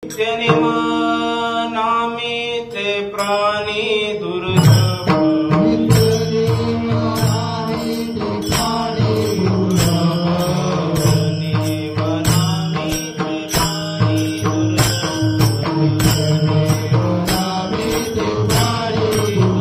नित्यनेम नामी ते प्राणी दुर्लभ नेम नामी ते प्राणी दुर्लभ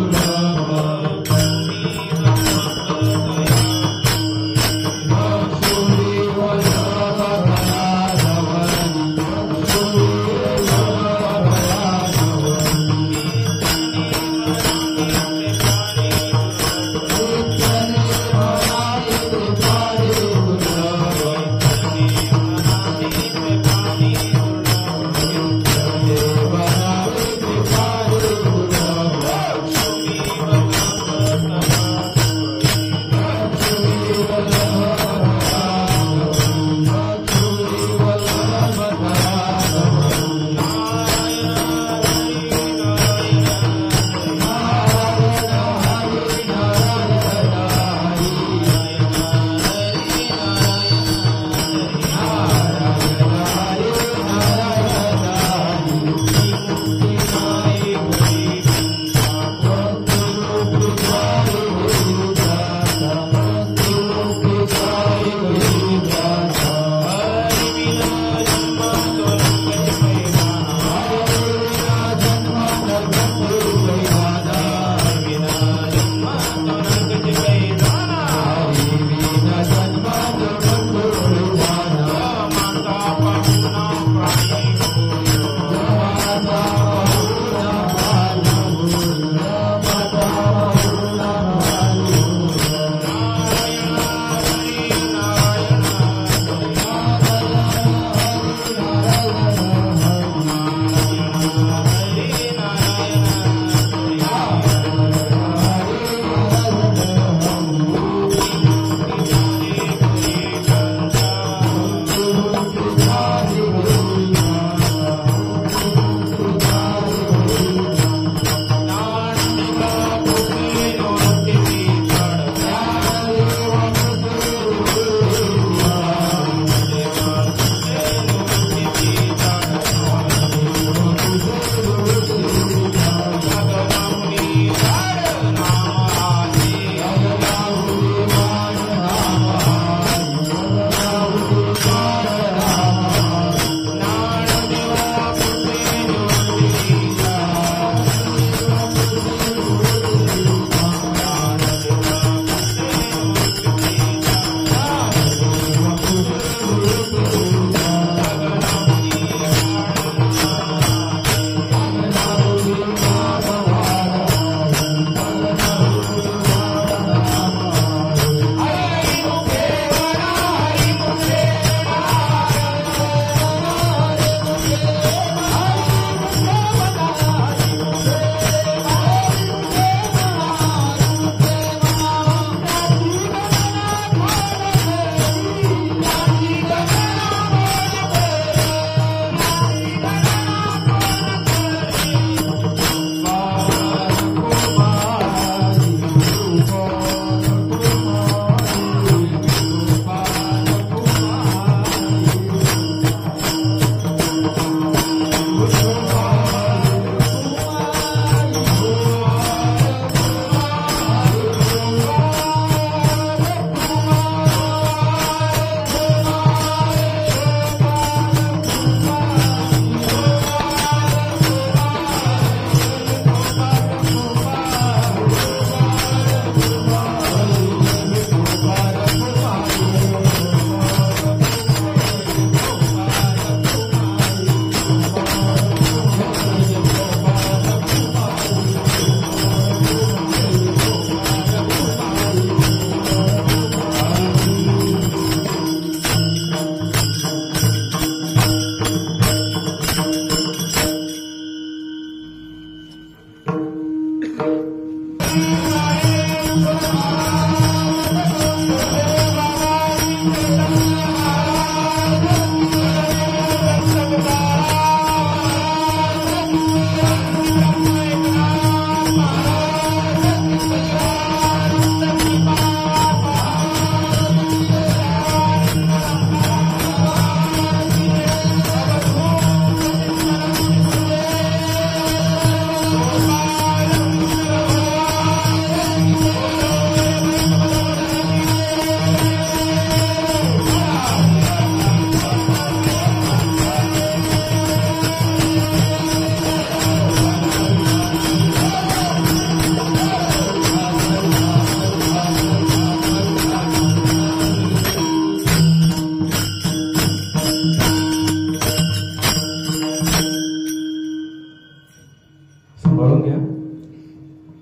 वाळून घ्या.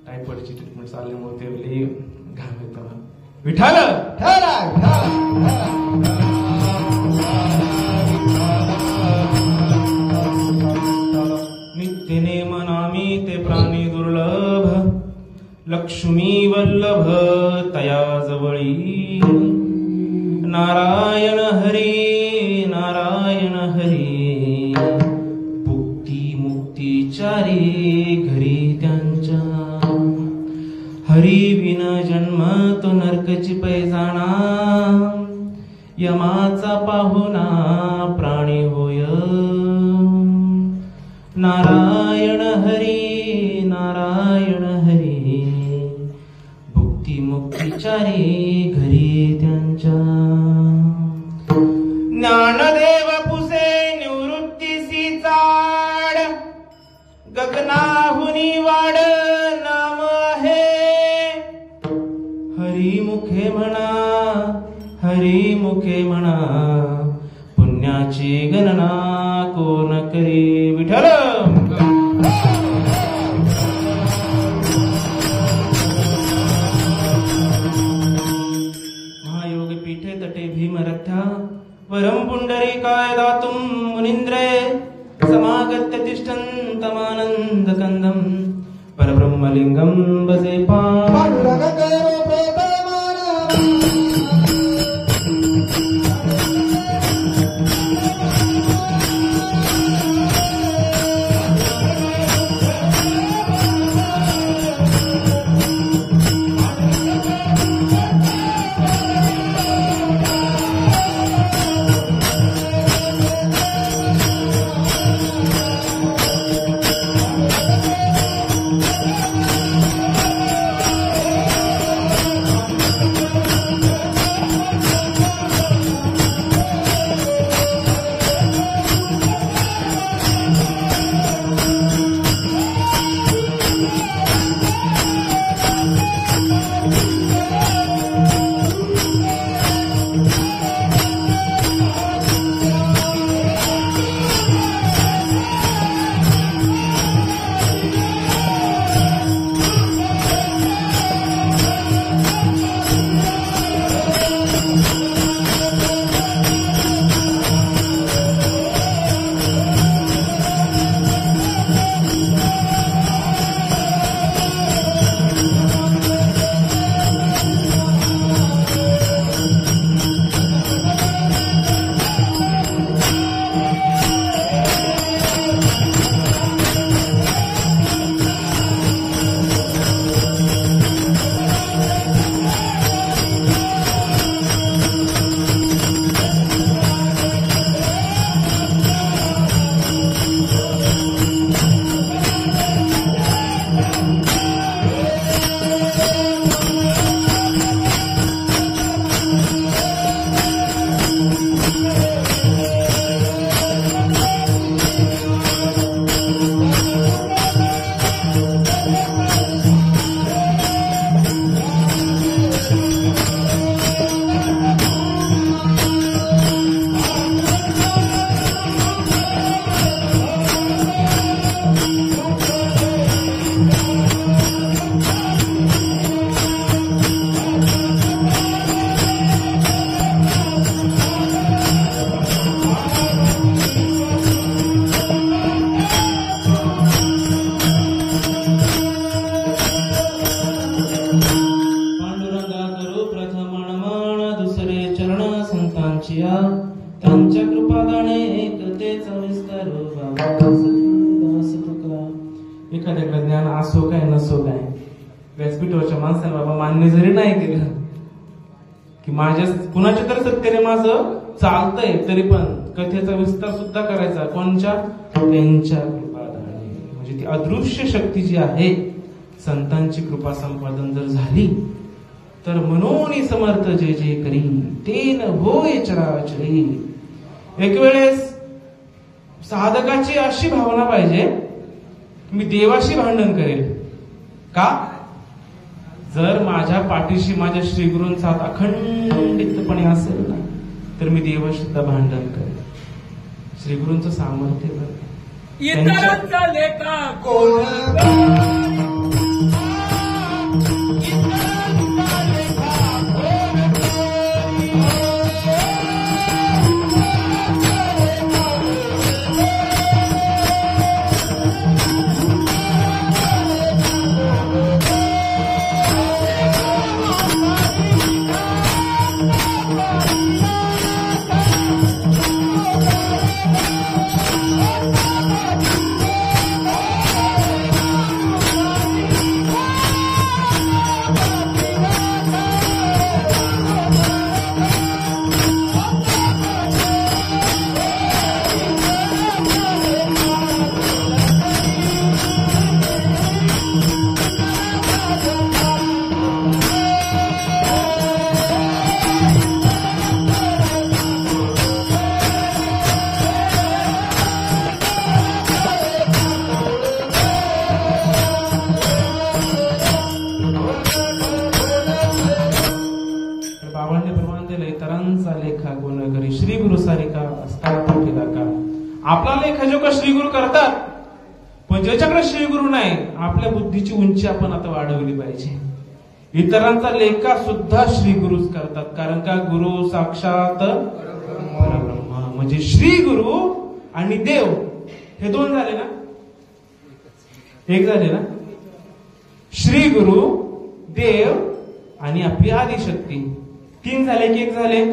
टायफॉइडची ट्रीटमेंट चालल्यामुळे ते लई घाम येतो. विठाल नित्य नेम नामी ते प्राणी दुर्लभ, लक्ष्मी वल्लभ तया जवळी. नारायण हरी नारायण हरी, भुक्ती मुक्ती चारी घरी त्यांच्या. हरी विन जन्म तो नरकची पैजाणा, यमाचा पाहुणा प्राणी होय. नारायण हरी नारायण हरी, भुक्ती मुक्ती चारी घरी त्यांच्या. ज्ञानदेव पुसे निवृत्तीसी चाड, गगनाहुनी वाड नाम आहे. हरिमुखे म्हणा हरिमुखे म्हणा, पुण्याची गणना कोण करी. विठ्ठल महायोग पीठे तटे भीमरथा, वरम पुंडरीकाय दातुम मुनींद्रे. समागत्य तिष्ठन्तमानंद कंदम, परब्रह्मलिंगम भजे त्यांच्या कृपादाने एकतेचा विस्तार एखाद्याकडे ज्ञान असो काय नसो काय, व्यासपीठावरच्या माणसाने बाबा मान्य जरी नाही केलं की माझ्या कुणाच्या तर सत्तेने माझं चालतंय, तरी पण कथेचा विस्तार सुद्धा करायचा कोणच्या? त्यांच्या कृपादाने. म्हणजे ती अदृश्य शक्ती जी आहे, संतांची कृपा संपादन जर झाली तर मनोनी समर्थ जय जय करी तेन होय चराचरी. एक वेळेस साधकाची अशी भावना पाहिजे, मी देवाशी भांडण करेल का? जर माझ्या पाठीशी माझ्या श्रीगुरूंचा अखंडितपणे असेल ना, तर मी देवाशी सुद्धा भांडण करेल. श्रीगुरूंचं सामर्थ्य इतरांचा लेखा कोण श्री गुरु सारिका स्थापन केला का आपला लेख जो का श्री गुरु करतात, पण ज्याच्याकडे श्री गुरु नाही आपल्या बुद्धीची उंची आपण आता वाढवली पाहिजे. इतरांचा लेखा सुद्धा श्री गुरुच करतात, कारण का गुरु साक्षात परब्रह्म. म्हणजे श्री गुरु आणि देव हे दोन झाले ना, एक झाले ना. श्री गुरु, देव आणि आपली आदिशक्ती तीन झाले की एक झाले.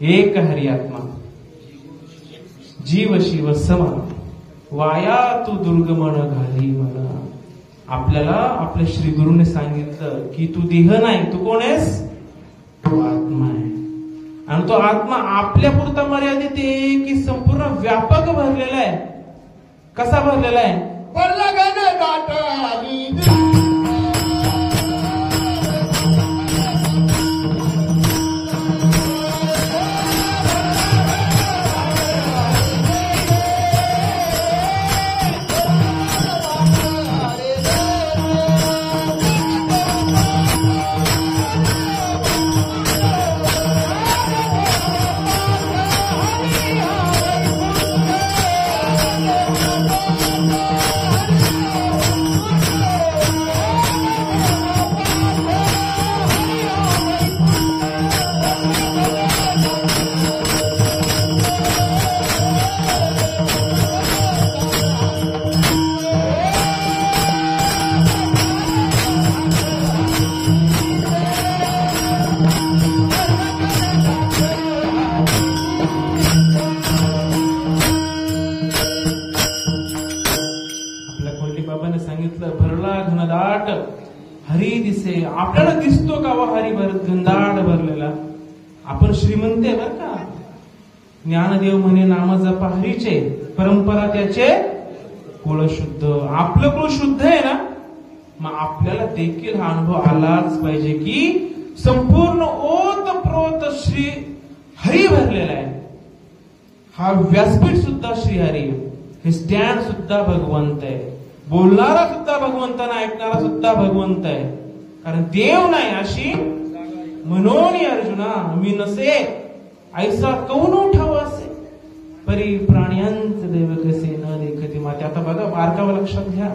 एक हरी आत्मा जीव शिव समान वाया तू दुर्गमन घाली म्हणा. आपल्याला आपल्या श्री गुरुने सांगितलं की तू देह नाही, तू कोण आहेस, तू आत्मा आहे. आणि तो आत्मा आपल्या पुरता मर्यादित आहे की संपूर्ण व्यापक भरलेला आहे. कसा भरलेला आहे, हरी दिसे. आपल्याला दिसतो का वा हरी घनदाट भरलेला. आपण श्रीमंत आहे बर का. ज्ञानदेव म्हणे नाम जपा हरीचे, परंपरा त्याचे कुळ शुद्ध. आपलं कुळ शुद्ध आहे ना, मग आपल्याला देखील हा अनुभव आलाच पाहिजे की संपूर्ण ओत प्रोत श्री हरी भरलेला आहे. हा व्यासपीठ सुद्धा श्रीहरी, हे स्टँड सुद्धा भगवंत आहे, बोलणारा सुद्धा भगवंत नाही, ऐकणारा सुद्धा भगवंत आहे. कारण देव नाही अशी म्हणून अर्जुना मी नसे ऐसा कौन उठावं असे, परी प्राण्यांचे देव कसे न देखते माते. आता बघा बारकावं लक्षात घ्या.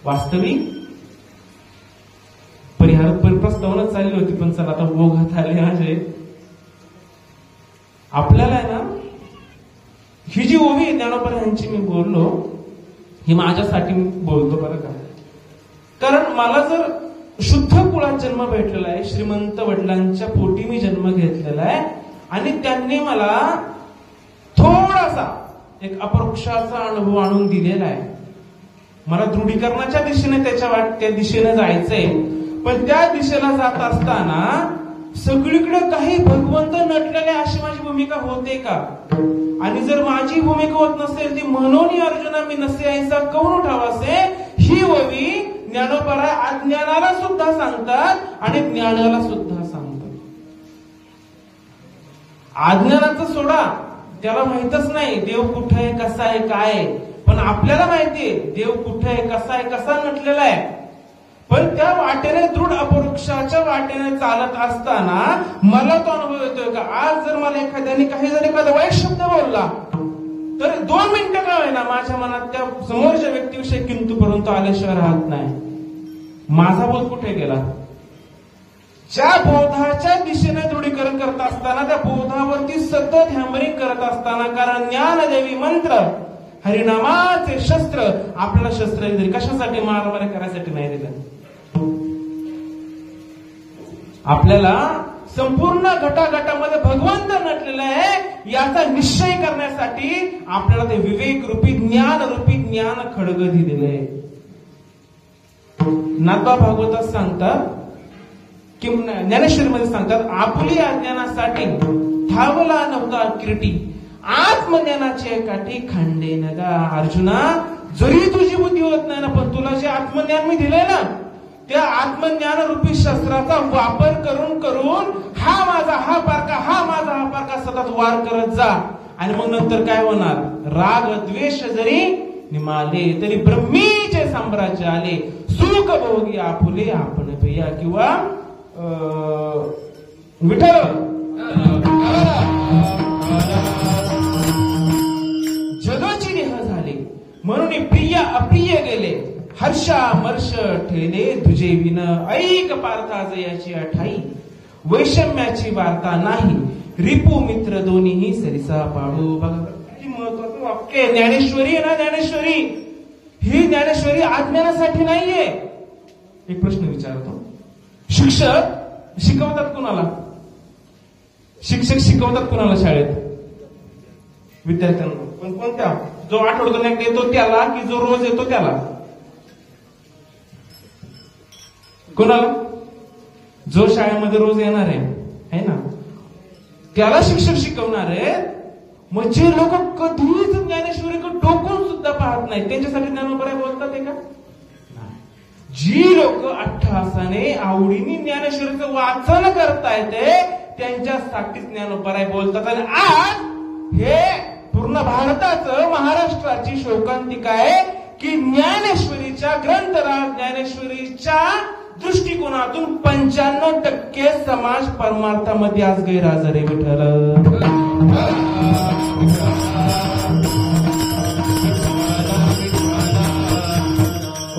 वास्तविक परिहार प्रस्तावनाच चालली होती, पण चला आता बोघात आले. म्हणजे आपल्याला आहे ना ही जी ओवी ज्ञानोबा यांची मी बोललो, ही माझ्यासाठी बोलतो बरं का. कारण मला जर शुद्ध कुळात जन्म भेटलेला आहे, श्रीमंत वडिलांच्या पोटी मी जन्म घेतलेला आहे, आणि त्यांनी मला थोडासा एक अपरोक्षाचा अनुभव आणून दिलेला आहे. मला दृढीकरणाच्या दिशेने त्या दिशेने जायचंय, पण त्या दिशेला जात असताना सगळीकडे काही भगवंत नटलेले अशी माझी भूमिका होते का. आणि जर माझी भूमिका होत नसेल ती म्हणून अर्जुना मी नसे ऐसा कौन उठावा असे, ही ओवी ज्ञानोबा अज्ञानाला सुद्धा सांगतात आणि ज्ञानाला सुद्धा सांगतात. अज्ञानाचं सोडा, त्याला माहितच नाही देव कुठे आहे, कसा आहे, काय आहे. पण आपल्याला माहितीये देव कुठे आहे, कसा आहे, कसा नटलेला आहे. पण त्या वाटेने दृढ अपरोक्षाच्या वाटेने चालत असताना मला तो अनुभव येतोय का आज जर मला एखाद्याने काही जर एखादा वाईट शब्द बोलला ना माझ्या मनात त्या समोरच्या व्यक्तीविषयी किंतु परंतु आल्याशिवाय राहत नाही. माझा बोध कुठे गेला? ज्या बोधाच्या दिशेने दृढीकरण करत असताना, त्या बोधावरती सतत हॅमरिंग करत असताना, कारण ज्ञानदेवी मंत्र हरिनामाचे शस्त्र आपल्याला शस्त्र दिले, कशासाठी? मारामारी करायसाठी नाही दिलं. आपल्याला संपूर्ण गटागटामध्ये भगवंत नटलेला आहे याचा निश्चय करण्यासाठी आपल्याला ते विवेक रूपी ज्ञान खडग दिलेलं आहे. नाथबा भागवतात सांगतात कि ज्ञानेश्वरीमध्ये सांगतात, आपुली अज्ञानासाठी धावला नव्हता किरटी, आत्मज्ञानाचे काठी खांडे नगा. अर्जुना, जरी तुझी बुद्धी होत नाही ना, पण तुला जे आत्मज्ञान मी दिलंय ना, त्या आत्मज्ञान रूपी शस्त्राचा वापर करून करून हा माझा हा पारका सतत वार करत जा. आणि मग नंतर काय होणार? राग द्वेष जरी निमाले तरी ब्रह्मीचे साम्राज्य आले, सुख भोगी आपुले आपण प्रिया. किंवा विठ्ठल जगाची देह झाले म्हणून प्रिय अप्रिय गेले, हर्षा मर्ष ठेले तुझे विन. ऐक पार्था जयाची अठाई, वैषम्याची वार्ता नाही, रिपू मित्र दोन्ही सरिसा पाडू. बघा किती महत्वाचं वाक्य आहे. ज्ञानेश्वरी आहे ना, ज्ञानेश्वरी ही ज्ञानेश्वरी अज्ञानासाठी नाहीये. एक प्रश्न विचारतो, शिक्षक शिकवतात कुणाला? शिक्षक शिकवतात कुणाला शाळेत? विद्यार्थ्यांना. पण कोणत्या? जो आठवड्यातून एकदा येतो त्याला की जो रोज येतो त्याला? कोणाला? जो शाळेमध्ये रोज येणार आहे ना, त्याला शिक्षक शिकवणार आहे. मग जे लोक कधीच ज्ञानेश्वरीकडे डोकून सुद्धा पाहत नाही त्यांच्यासाठी ज्ञानोबराय बोलतात आहे का? जी लोक अट्टहासाने आवडीने ज्ञानेश्वरीचं वाचन करतायत त्यांच्यासाठी ज्ञानोबराय बोलतात. आणि आज हे पूर्ण भारताचं, महाराष्ट्राची शोकांतिका आहे की ज्ञानेश्वरीच्या ग्रंथराज ज्ञानेश्वरीच्या दृष्टिकोनातून 95% समाज परमार्थामध्ये आज गैरहजर आहे. विठ्ठल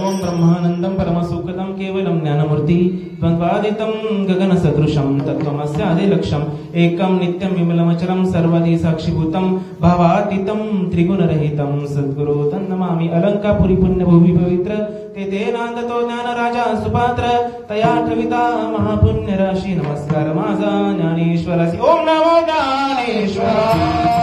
ओम ब्रह्मानंदम परमसुखदम केवलम ज्ञानमूर्ती द्वंद्वादितं गगन सदृशम तत्त्वमस्य आदिलक्ष्यम एकम नित्यं विमलमचरम सर्वदि साक्षीभूतं भावातीतं त्रिगुणरहितं सद्गुरु तन्नमामि. अलंकापुरी पुण्यभूमि पवित्र तेथे नांदतो ज्ञान राजा सुपात्र, तया ठविता महापुण्य राशी. नमस्कार माझा ज्ञानेश्वरासी. ओम नमो ज्ञानेश्वराय.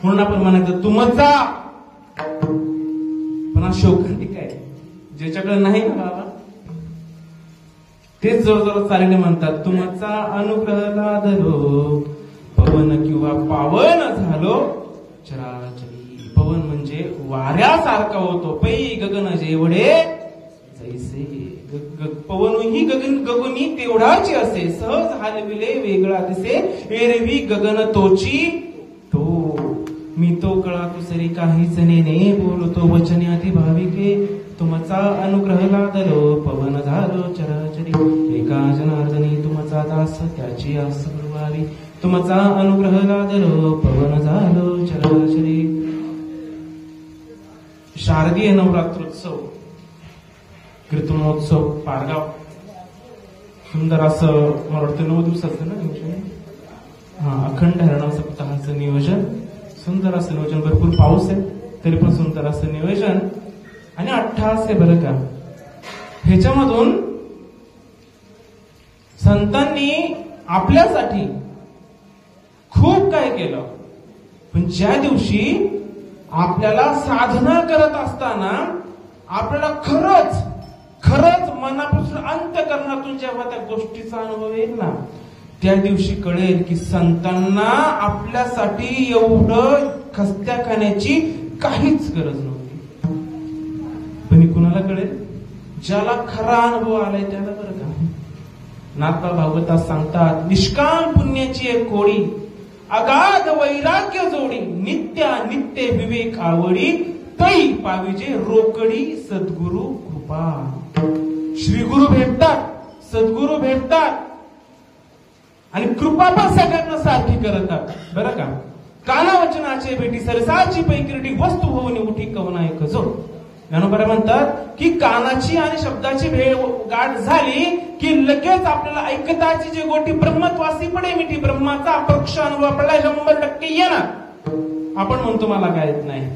म्हणून आपण म्हणायचं तू मत जा. पण शोकांतिक आहे ज्याच्याकडे नाही ना बाबा तेच जोरजोरात चालीने म्हणतात, तुमचा अनुग्रह लादलो पवन किंवा पावन झालो चराचरी. पवन म्हणजे वाऱ्यासारखा होतो, पै गगन जेवढे जैसे. पवन ही गगनी तेवढाची असे, सहज हलविले वेगळा दिसे, एरवी गगन तोची तो. मी तो कळा कुसरी काहीच नेने, बोलतो वचने अति भाविके. तुमचा अनुग्रह लादलो पवन झालो चराचरी, एका जनार्दनी तुमचा दास त्याची आस पुरवावी. तुमचा अनुग्रह लादलो पवन झालो चराचरी. शारदीय नवरात्रोत्सव कीर्तनोत्सव पारगाव सुंदर असं, मला वाटतं 9 दिवसाचं ना अखंड हरणा सप्ताहाचं नियोजन, सुंदर असं नियोजन. भरपूर पाऊस आहे तरी पण सुंदर असं नियोजन आणि अट्टहास आहे बरं का. ह्याच्यामधून संतांनी आपल्यासाठी खूप काय केलं, पण ज्या दिवशी आपल्याला साधना करत असताना आपल्याला खरंच मनापासून अंतःकरणातून जेव्हा त्या गोष्टीचा अनुभव येईल ना, त्या दिवशी कळेल की संतांना आपल्यासाठी एवढं खस्त्या खाण्याची काहीच गरज नव्हती. पण कुणाला कळेल? ज्याला खरा अनुभव आलाय त्याला बरं का. नाथबा भागवतात सांगतात, निष्काम पुण्याची एक कोडी, अगाध वैराग्य जोडी, नित्य विवेक आवडी, तै पाविजे रोकडी सद्गुरु कृपा. श्रीगुरु भेटतात, सद्गुरु भेटतात आणि कृपा पण सगळ्यांना सारखी करतात बरं का. कानावचनाचे भेटी सरसाची पैकिरटी, वस्तू होऊन उठी कवना एक जो. ज्ञानोबा म्हणतात की कानाची आणि शब्दाची गाठ झाली की लगेच आपल्याला ऐकताची जी गोटी ब्रह्मत्वासी पडे मिठी. ब्रह्माचा अपरोक्ष अनुभव आपल्याला 100% येणार. आपण म्हणतो मला काय येत नाही.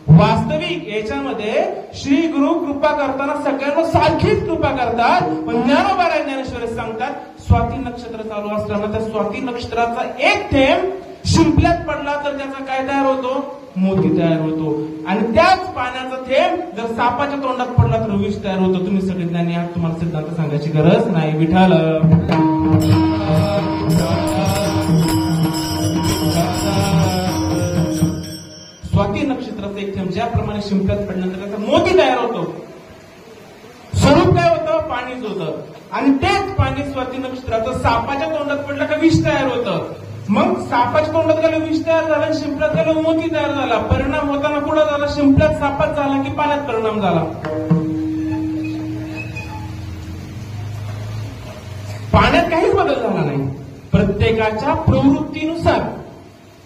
वास्तविक याच्यामध्ये श्री गुरु कृपा करताना सगळ्यांना सारखीच कृपा करतात. पण ज्ञानोबा ज्ञानेश्वर सांगतात, स्वाती नक्षत्र चालू असताना त्या स्वाती नक्षत्राचा एक थेंब शिंपल्यात पडला तर त्याचा काय तयार होतो? मोती तयार होतो. आणि त्याच पाण्याचा थेंब जर सापाच्या तोंडात पडला तर विष तयार होतो. तुम्ही सगळे ज्ञानी आहात, तुम्हाला सिद्धांत सांगायची गरज नाही. विठाल स्वाती नक्षत्राचं एक थेंब ज्याप्रमाणे शिंपल्यात पडल्यानंतर त्याचा मोती तयार होतो. स्वरूप काय होतं? पाणीच होतं. आणि तेच पाणी स्वाती नक्षत्राचं सापाच्या तोंडात पडलं का विष तयार होतं. मग सापाच्या तोंडात गेलं विष तयार झाला, शिंपल्यात गेलं मोती तयार झाला. परिणाम होताना कुठं झाला? शिंपल्यात सापात झाला की पाण्यात परिणाम झाला? पाण्यात काहीच बदल झाला नाही. प्रत्येकाच्या प्रवृत्तीनुसार,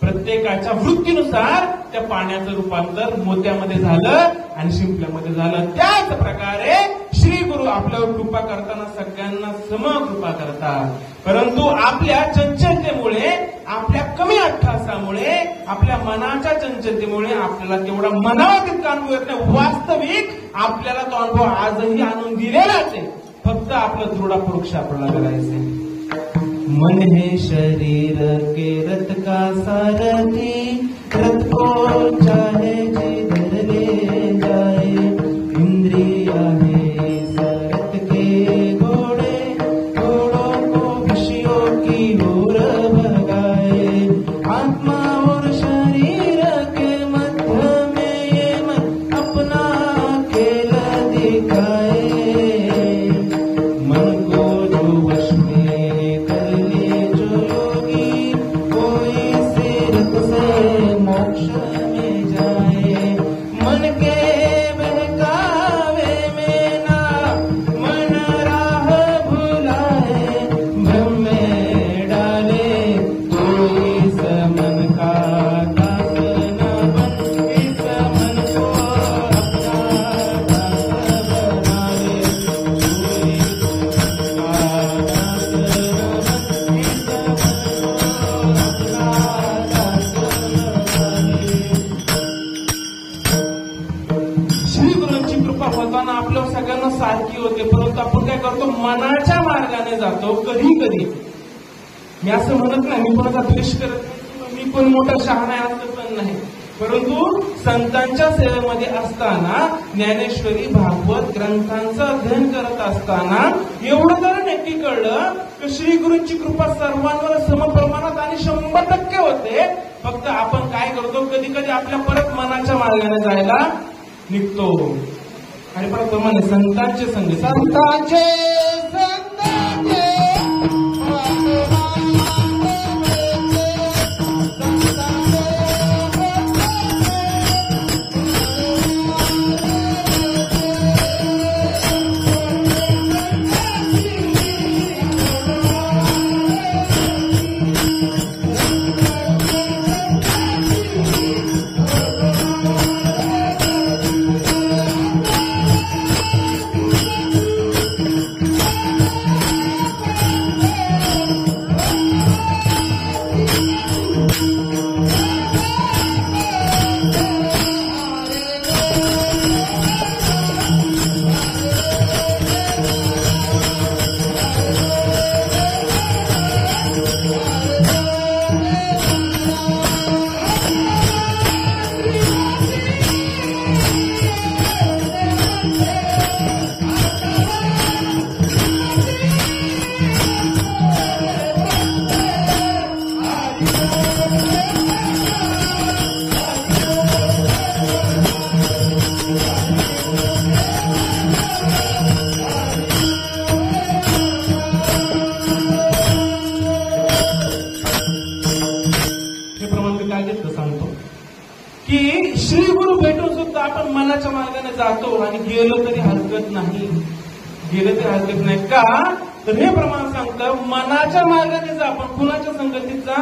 प्रत्येकाच्या वृत्तीनुसार त्या पाण्याचं रूपांतर मोत्यामध्ये झालं आणि शिंपल्यामध्ये झालं. त्याच प्रकारे श्री गुरु आपल्यावर कृपा करताना सगळ्यांना समकृपा करतात. परंतु आपल्या चंचलतेमुळे, आपल्या कमी अट्टहासामुळे, आपल्या मनाच्या चंचलतेमुळे आपल्याला तेवढा मनावा तितका अनुभव येत नाही. वास्तविक आपल्याला तो अनुभव आजही आणून दिलेलाच आहे. फक्त आपलं दृढापरोक्ष आपल्याला करायचंय. मन है शरीर के रथ का सारथी, रथ को चाहे जिधर ले जाए. इंद्रिया है सरथ के घोड़े, घोड़ों को विषयों की ओर भगाए. आत्मा और शरीर के मध्य में ये मन अपना खेल दिखाए. मन को जो वश में मोक्ष में जाए. मन के बहकावे में ना मन राह भुलाए. भ्रम में डाले तो इस मन का दास न बन. इस मन को अपना दास बना ले. आपल्या सगळ्यांना सारखी होते. परंतु आपण काय करतो? मनाच्या मार्गाने जातो. कधी कधी मी असं म्हणत नाही, मी कोणाचा द्वेष करत नाही, मी पण मोठा शहाणा आहे असं पण नाही. परंतु संतांच्या सेवेमध्ये असताना, ज्ञानेश्वरी भागवत ग्रंथांचं अध्ययन करत असताना एवढं जर नक्की कळलं की श्री गुरूंची कृपा सर्वांवर समप्रमाणात आणि 100% होते. फक्त आपण काय करतो, कधी कधी आपल्या परत मनाच्या मार्गाने जायला निघतो. आणि परत प्रमाणे संतांचे संगती की श्री गुरु भेटून सुद्धा आपण मनाच्या मार्गाने जातो आणि गेलो तरी हरकत नाही. गेलं तरी हरकत नाही का, तर हे प्रमाण सांगतं मनाच्या मार्गाने जा. आपण कुणाच्या संगतीचा?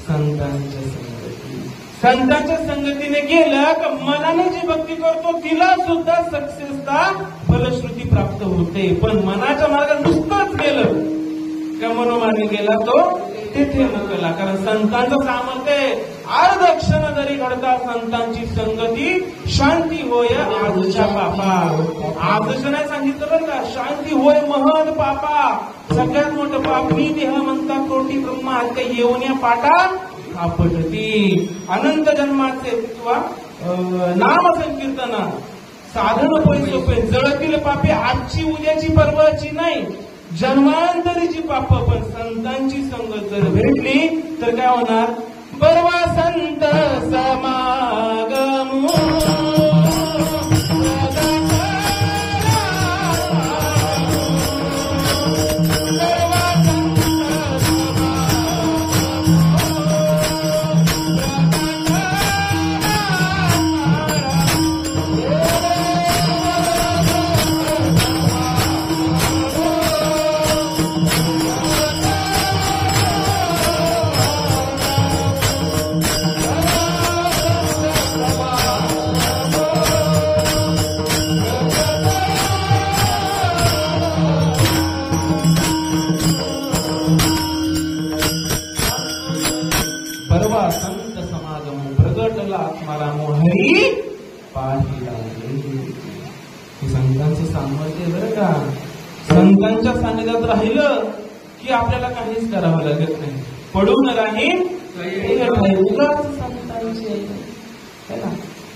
संतांच्या संगती. संतांच्या संगतीने गेलं का मनाने जी भक्ती करतो तिला सुद्धा सक्सेसता फलश्रुती प्राप्त होते. पण मनाच्या मार्गाने नुसतंच गेलं का मनोमाने गेला तो तिथे नकला. कारण संतांचं सामर्थ्य अर्ध क्षण जरी घडता संतांची संगती शांती होय आजच्या पापा. आजचं नाही सांगितलं बरं का, शांती होय महद पापा. सगळ्यात मोठं पाप मी देह म्हणता कोटी ब्रह्मा हत्या येऊन या पाटा आपटती. अनंत जन्माचे किंवा नाम संकीर्तना साधन पैसोपे जळतील पापे आजची उद्याची परवाची नाही, जन्मांतरीची पाप. पण संतांची संगत जर भेटली तर काय होणार? परवा संत समागमू संतांचं सामर्थ्य बरं का. संतांच्या सानिध्यात राहिलं की आपल्याला काहीच करावं लागत नाही. पडून राहील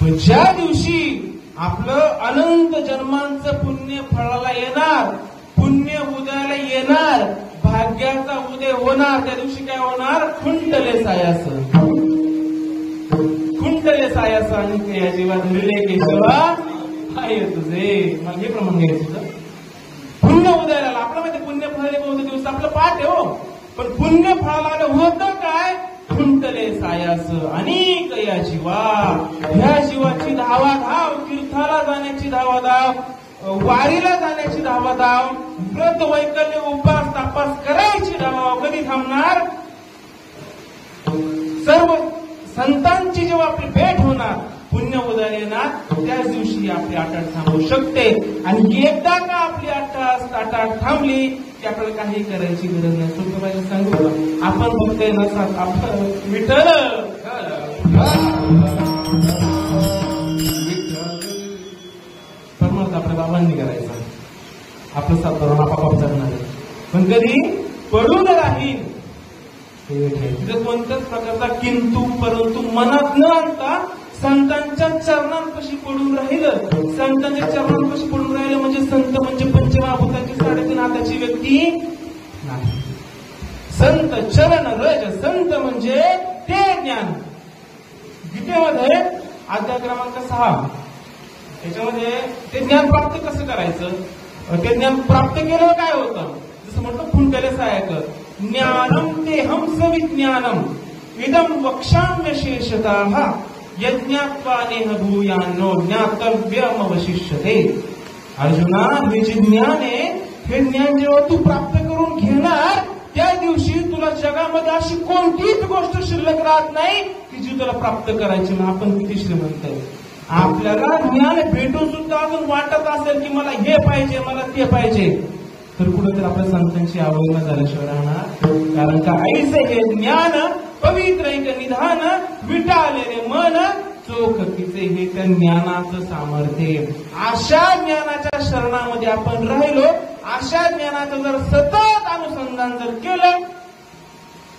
पण ज्या दिवशी आपलं अनंत जन्मांचं पुण्य फळाला येणार, पुण्य उदयाला येणार, भाग्याचा उदय होणार, त्या दिवशी काय होणार? खुंटले सायास खुंटले सायास आणि या जीवा धरले केशवा काय तुझे. मला हे प्रमाण घ्यायचं तुझं पुण्य उदयाला. आपलं माहिती पुण्य फळाले बहुते दिवस आपलं पाठ आहे हो, पण पुण्य फळाला होतं काय? खुंटले सायास अनेक या जीवा. ह्या जीवाची धावाधाव, तीर्थाला जाण्याची धावाधाव, वारीला जाण्याची धावाधाव, व्रत वैकल्य उपास तापास करायची धावाधाव कधी थांबणार? सर्व संतांची जेव्हा आपली भेट होणार, पुण्य उदय येणार, त्याच दिवशी आपली आटाट थांबू शकते. आणि एकदा का आपली आटाट थांबली की आपल्याला काही करायची गरज नाही. तुमच्या पाहिजे सांगू आपण फक्त नसात आपण विठ्ठल परमार्थ आपल्या बाबांनी करायचा. आपलं सात आपाप करणार आहे. पण कधी पडून राहील तिथे कोणत्याच प्रकारचा किंतु परंतु मनात न आणता संतांच्या चरणांपाशी पडून राहिलं. संतांच्या चरणांपाशी पडून राहिलं म्हणजे संत म्हणजे पंचमहाभूताची 3.5 हाताची व्यक्ती नाही. संत चरण रज, संत म्हणजे ते ज्ञान. गीतेमध्ये अध्याय क्रमांक 6 त्याच्यामध्ये ते ज्ञान प्राप्त कसं करायचं, ते ज्ञान प्राप्त केलं काय होतं, जसं म्हटलं खुंटले सहायक ज्ञानम ते हंस विज्ञानम इदम वक्षाम्य शेषतः यज्ञात्वा नेह भूयानो ज्ञातव्यमवशिष्यते. अर्जुना, हे जे ज्ञान आहे, हे ज्ञान जेव्हा तू प्राप्त करून घेणार त्या दिवशी तुला जगामध्ये अशी कोणतीच गोष्ट शिल्लक राहत नाही की जी तुला प्राप्त करायची. मग आपण किती श्रीमंत आहे. आपल्याला ज्ञान भेटून सुद्धा अजून वाटत असेल की मला हे पाहिजे, मला ते पाहिजे, तर कुठेतरी आपल्या संतांची अवहेलना झाल्याशिवाय राहणार. कारण का ऐसे हे ज्ञान पवित्र एक निधान विटाळलेले मन चोखतीचे हे त्या ज्ञानाचं सामर्थ्य. अशा ज्ञानाच्या शरणामध्ये आपण राहिलो, अशा ज्ञानाचं जर सतत अनुसंधान जर केलं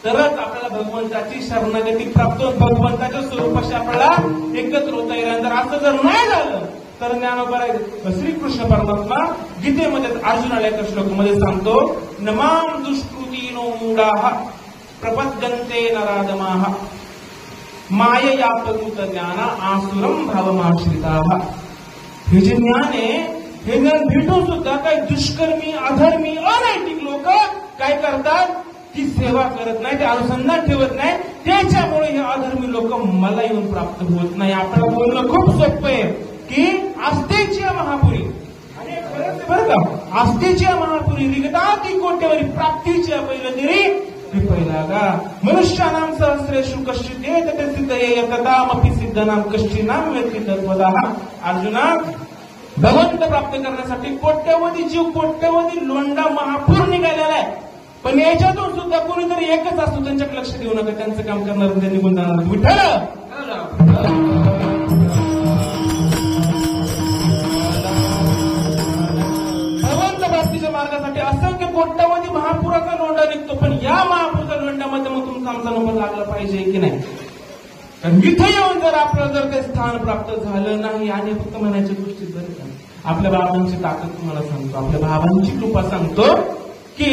तरच आपल्याला भगवंताची शरणागती प्राप्त होऊन भगवंताच्या स्वरूपाशी आपल्याला एकत्र होता येईल. जर असं जर नाही झालं तर ज्ञानोबराय श्रीकृष्ण परमात्मा गीतेमध्ये अर्जुनाला एका श्लोकामध्ये सांगतो, नमाम दुष्कृतीनो मूढाः प्रपद्यन्ते नराधमाः माययापकृत ज्ञाना आसुरम भावमाश्रिताः. हे जे ज्ञान आहे, हे ज्ञान भेटून सुद्धा काही दुष्कर्मी, अधर्मी, अनैतिक लोक काय करतात की सेवा करत नाही, ते अनुसंधान ठेवत नाही. त्याच्यामुळे हे अधर्मी लोक मला येऊन प्राप्त होत नाही. आपल्याला बोलणं खूप सोपं आहे की आस्तेची महापुरी, आणि खरंच बरं का, आस्तेची महापुरी रिगताती कोट्यवरी प्राप्तीची पहिली पहिला गा मनुष्यानाम सहस्रेषु कश्चित् एतते सिद्धये तथामपि सिद्धनाम कश्चिनाम व्यक्तितत्वदाः. अर्जुना, भगवंत प्राप्त करण्यासाठी कोट्यवधी जीव, कोट्यवधी लोंढा महापूर निघालेला आहे. पण याच्यातून सुद्धा कोणीतरी एकच असतो, त्यांच्याकडे लक्ष देऊ नका, त्यांचं काम करणार त्यांनी निघून जाणार. विठ्ठल प्राप्तीच्या मार्गासाठी असंख्य कोट्यवधी महापुराचा लोंढा निघतो. पण या महापुराच्या लोंढ्यामध्ये मग तुमचा आमचा नंबर लागला पाहिजे की नाही. कारण इथे येऊन जर आपलं जर ते स्थान प्राप्त झालं नाही, आणि फक्त म्हणायच्या गोष्टी जर आपल्या बाबांची ताकद तुम्हाला सांगतो, आपल्या बाबांची कृपा सांगतो की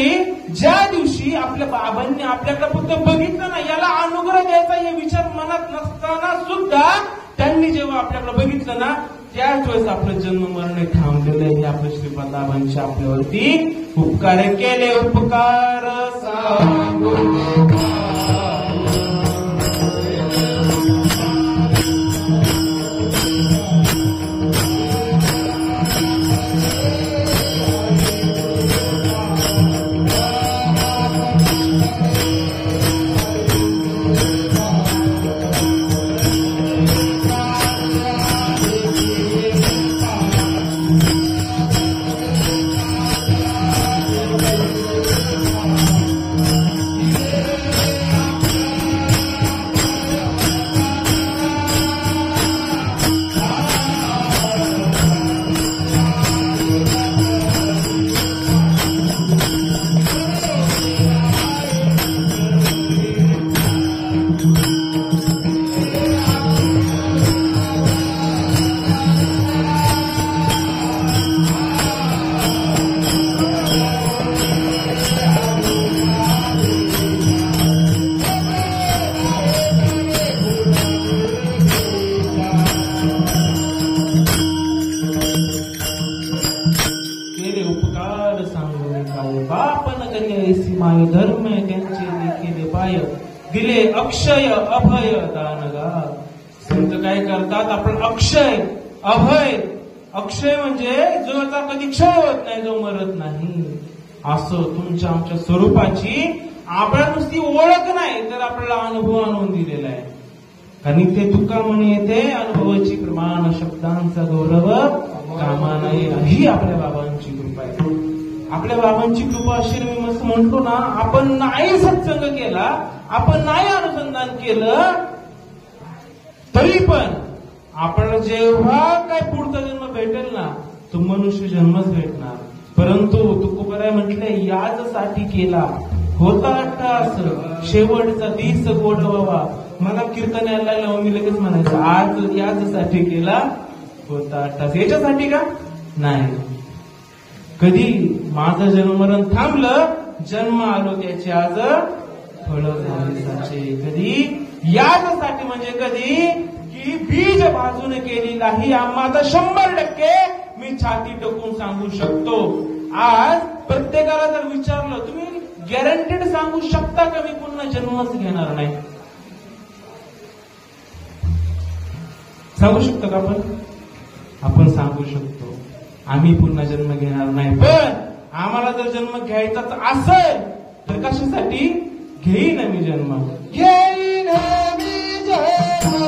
ज्या दिवशी आपल्या बाबांनी आपल्याकडे फक्त बघितलं ना, याला अनुग्रह द्यायचा हे विचार मनात नसताना सुद्धा त्यांनी जेव्हा आपल्याकडे बघितलं ना, त्याच वेळेस आपलं जन्म मरण थांबलेलं आहे. आपल्या श्रीपाद बाबांचे आपल्यावरती उपकार केले. उपकार सांगू दिले अक्षय अभय दानगा. संत काय करतात, आपण अक्षय अभय, अक्षय म्हणजे जो आता कधी क्षय होत नाही, जो मरत नाही, असं तुमच्या आमच्या स्वरूपाची आपल्याला नुसती ओळख नाही तर आपल्याला अनुभव आणून दिलेला आहे. कारण ते तुका म्हणे येते, अनुभवाची प्रमाण शब्दांचा गौरव कामा नाही. ही आपल्या बाबांची कृपा आहे. आपल्या बाबांची कृपा अशी मी मस्त म्हणतो ना, आपण नाही सत्संग केला, आपण नाही अनुसंधान केलं, तरी पण आपल्याला जेव्हा काय पुढचा जन्म भेटेल ना, तो मनुष्य जन्मच भेटणार. परंतु तुकोबराय म्हटले, याचसाठी केला होता अट्टास शेवटचा दिस गोडवावा, मला कीर्तन यायला लागलं, मी लगेच म्हणायचं आज याच्यासाठी केला होता तास, याच्यासाठी का नाही. कधी माझं जन्ममरण थांबलं, जन्म आलो त्याची आज फळ झाली साचे. कधी याच्यासाठी म्हणजे कधी की बीज बाजूने केलेला ही आता 100% मी छाती टोकून सांगू शकतो. आज प्रत्येकाला जर विचारलं तुम्ही गॅरंटेड सांगू शकता का मी पुन्हा जन्मच घेणार नाही? सांगू शकतो का आपण सांगू शकतो आम्ही पुन्हा जन्म घेणार नाही. पण आम्हाला जर जन्म घ्यायचाच असेल तर कशासाठी? घेईन मी जन्म, घेईन मी जन्म.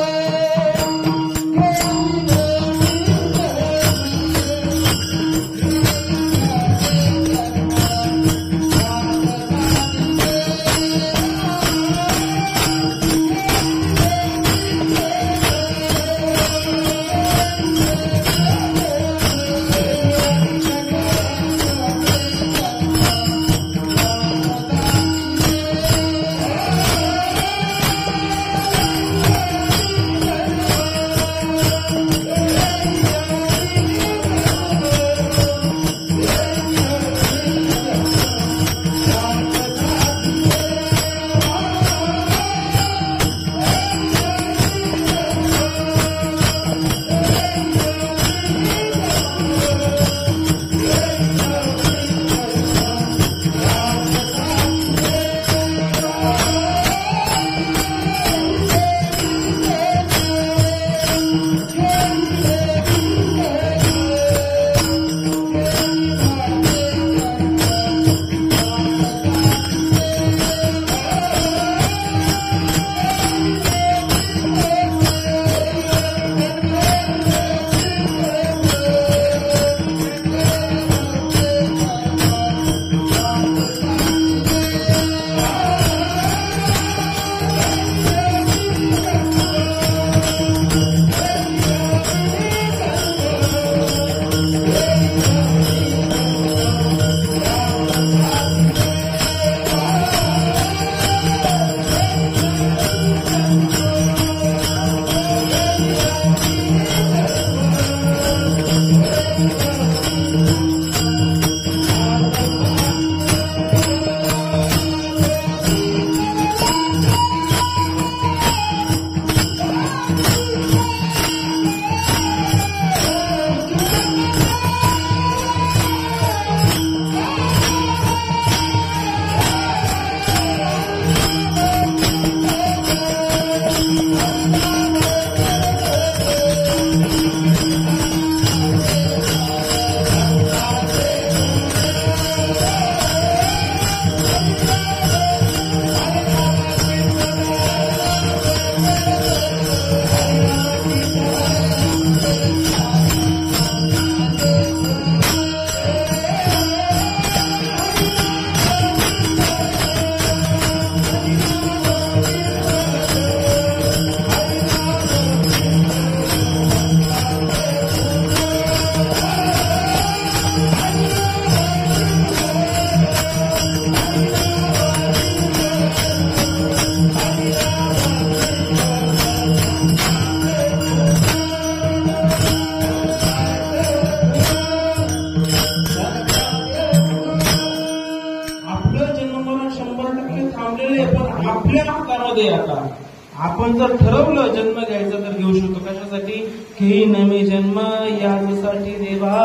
आपण जर ठरवलं जन्म घ्यायचा तर घेऊ शकतो. कशासाठी? घेईन मी जन्म यासाठी देवा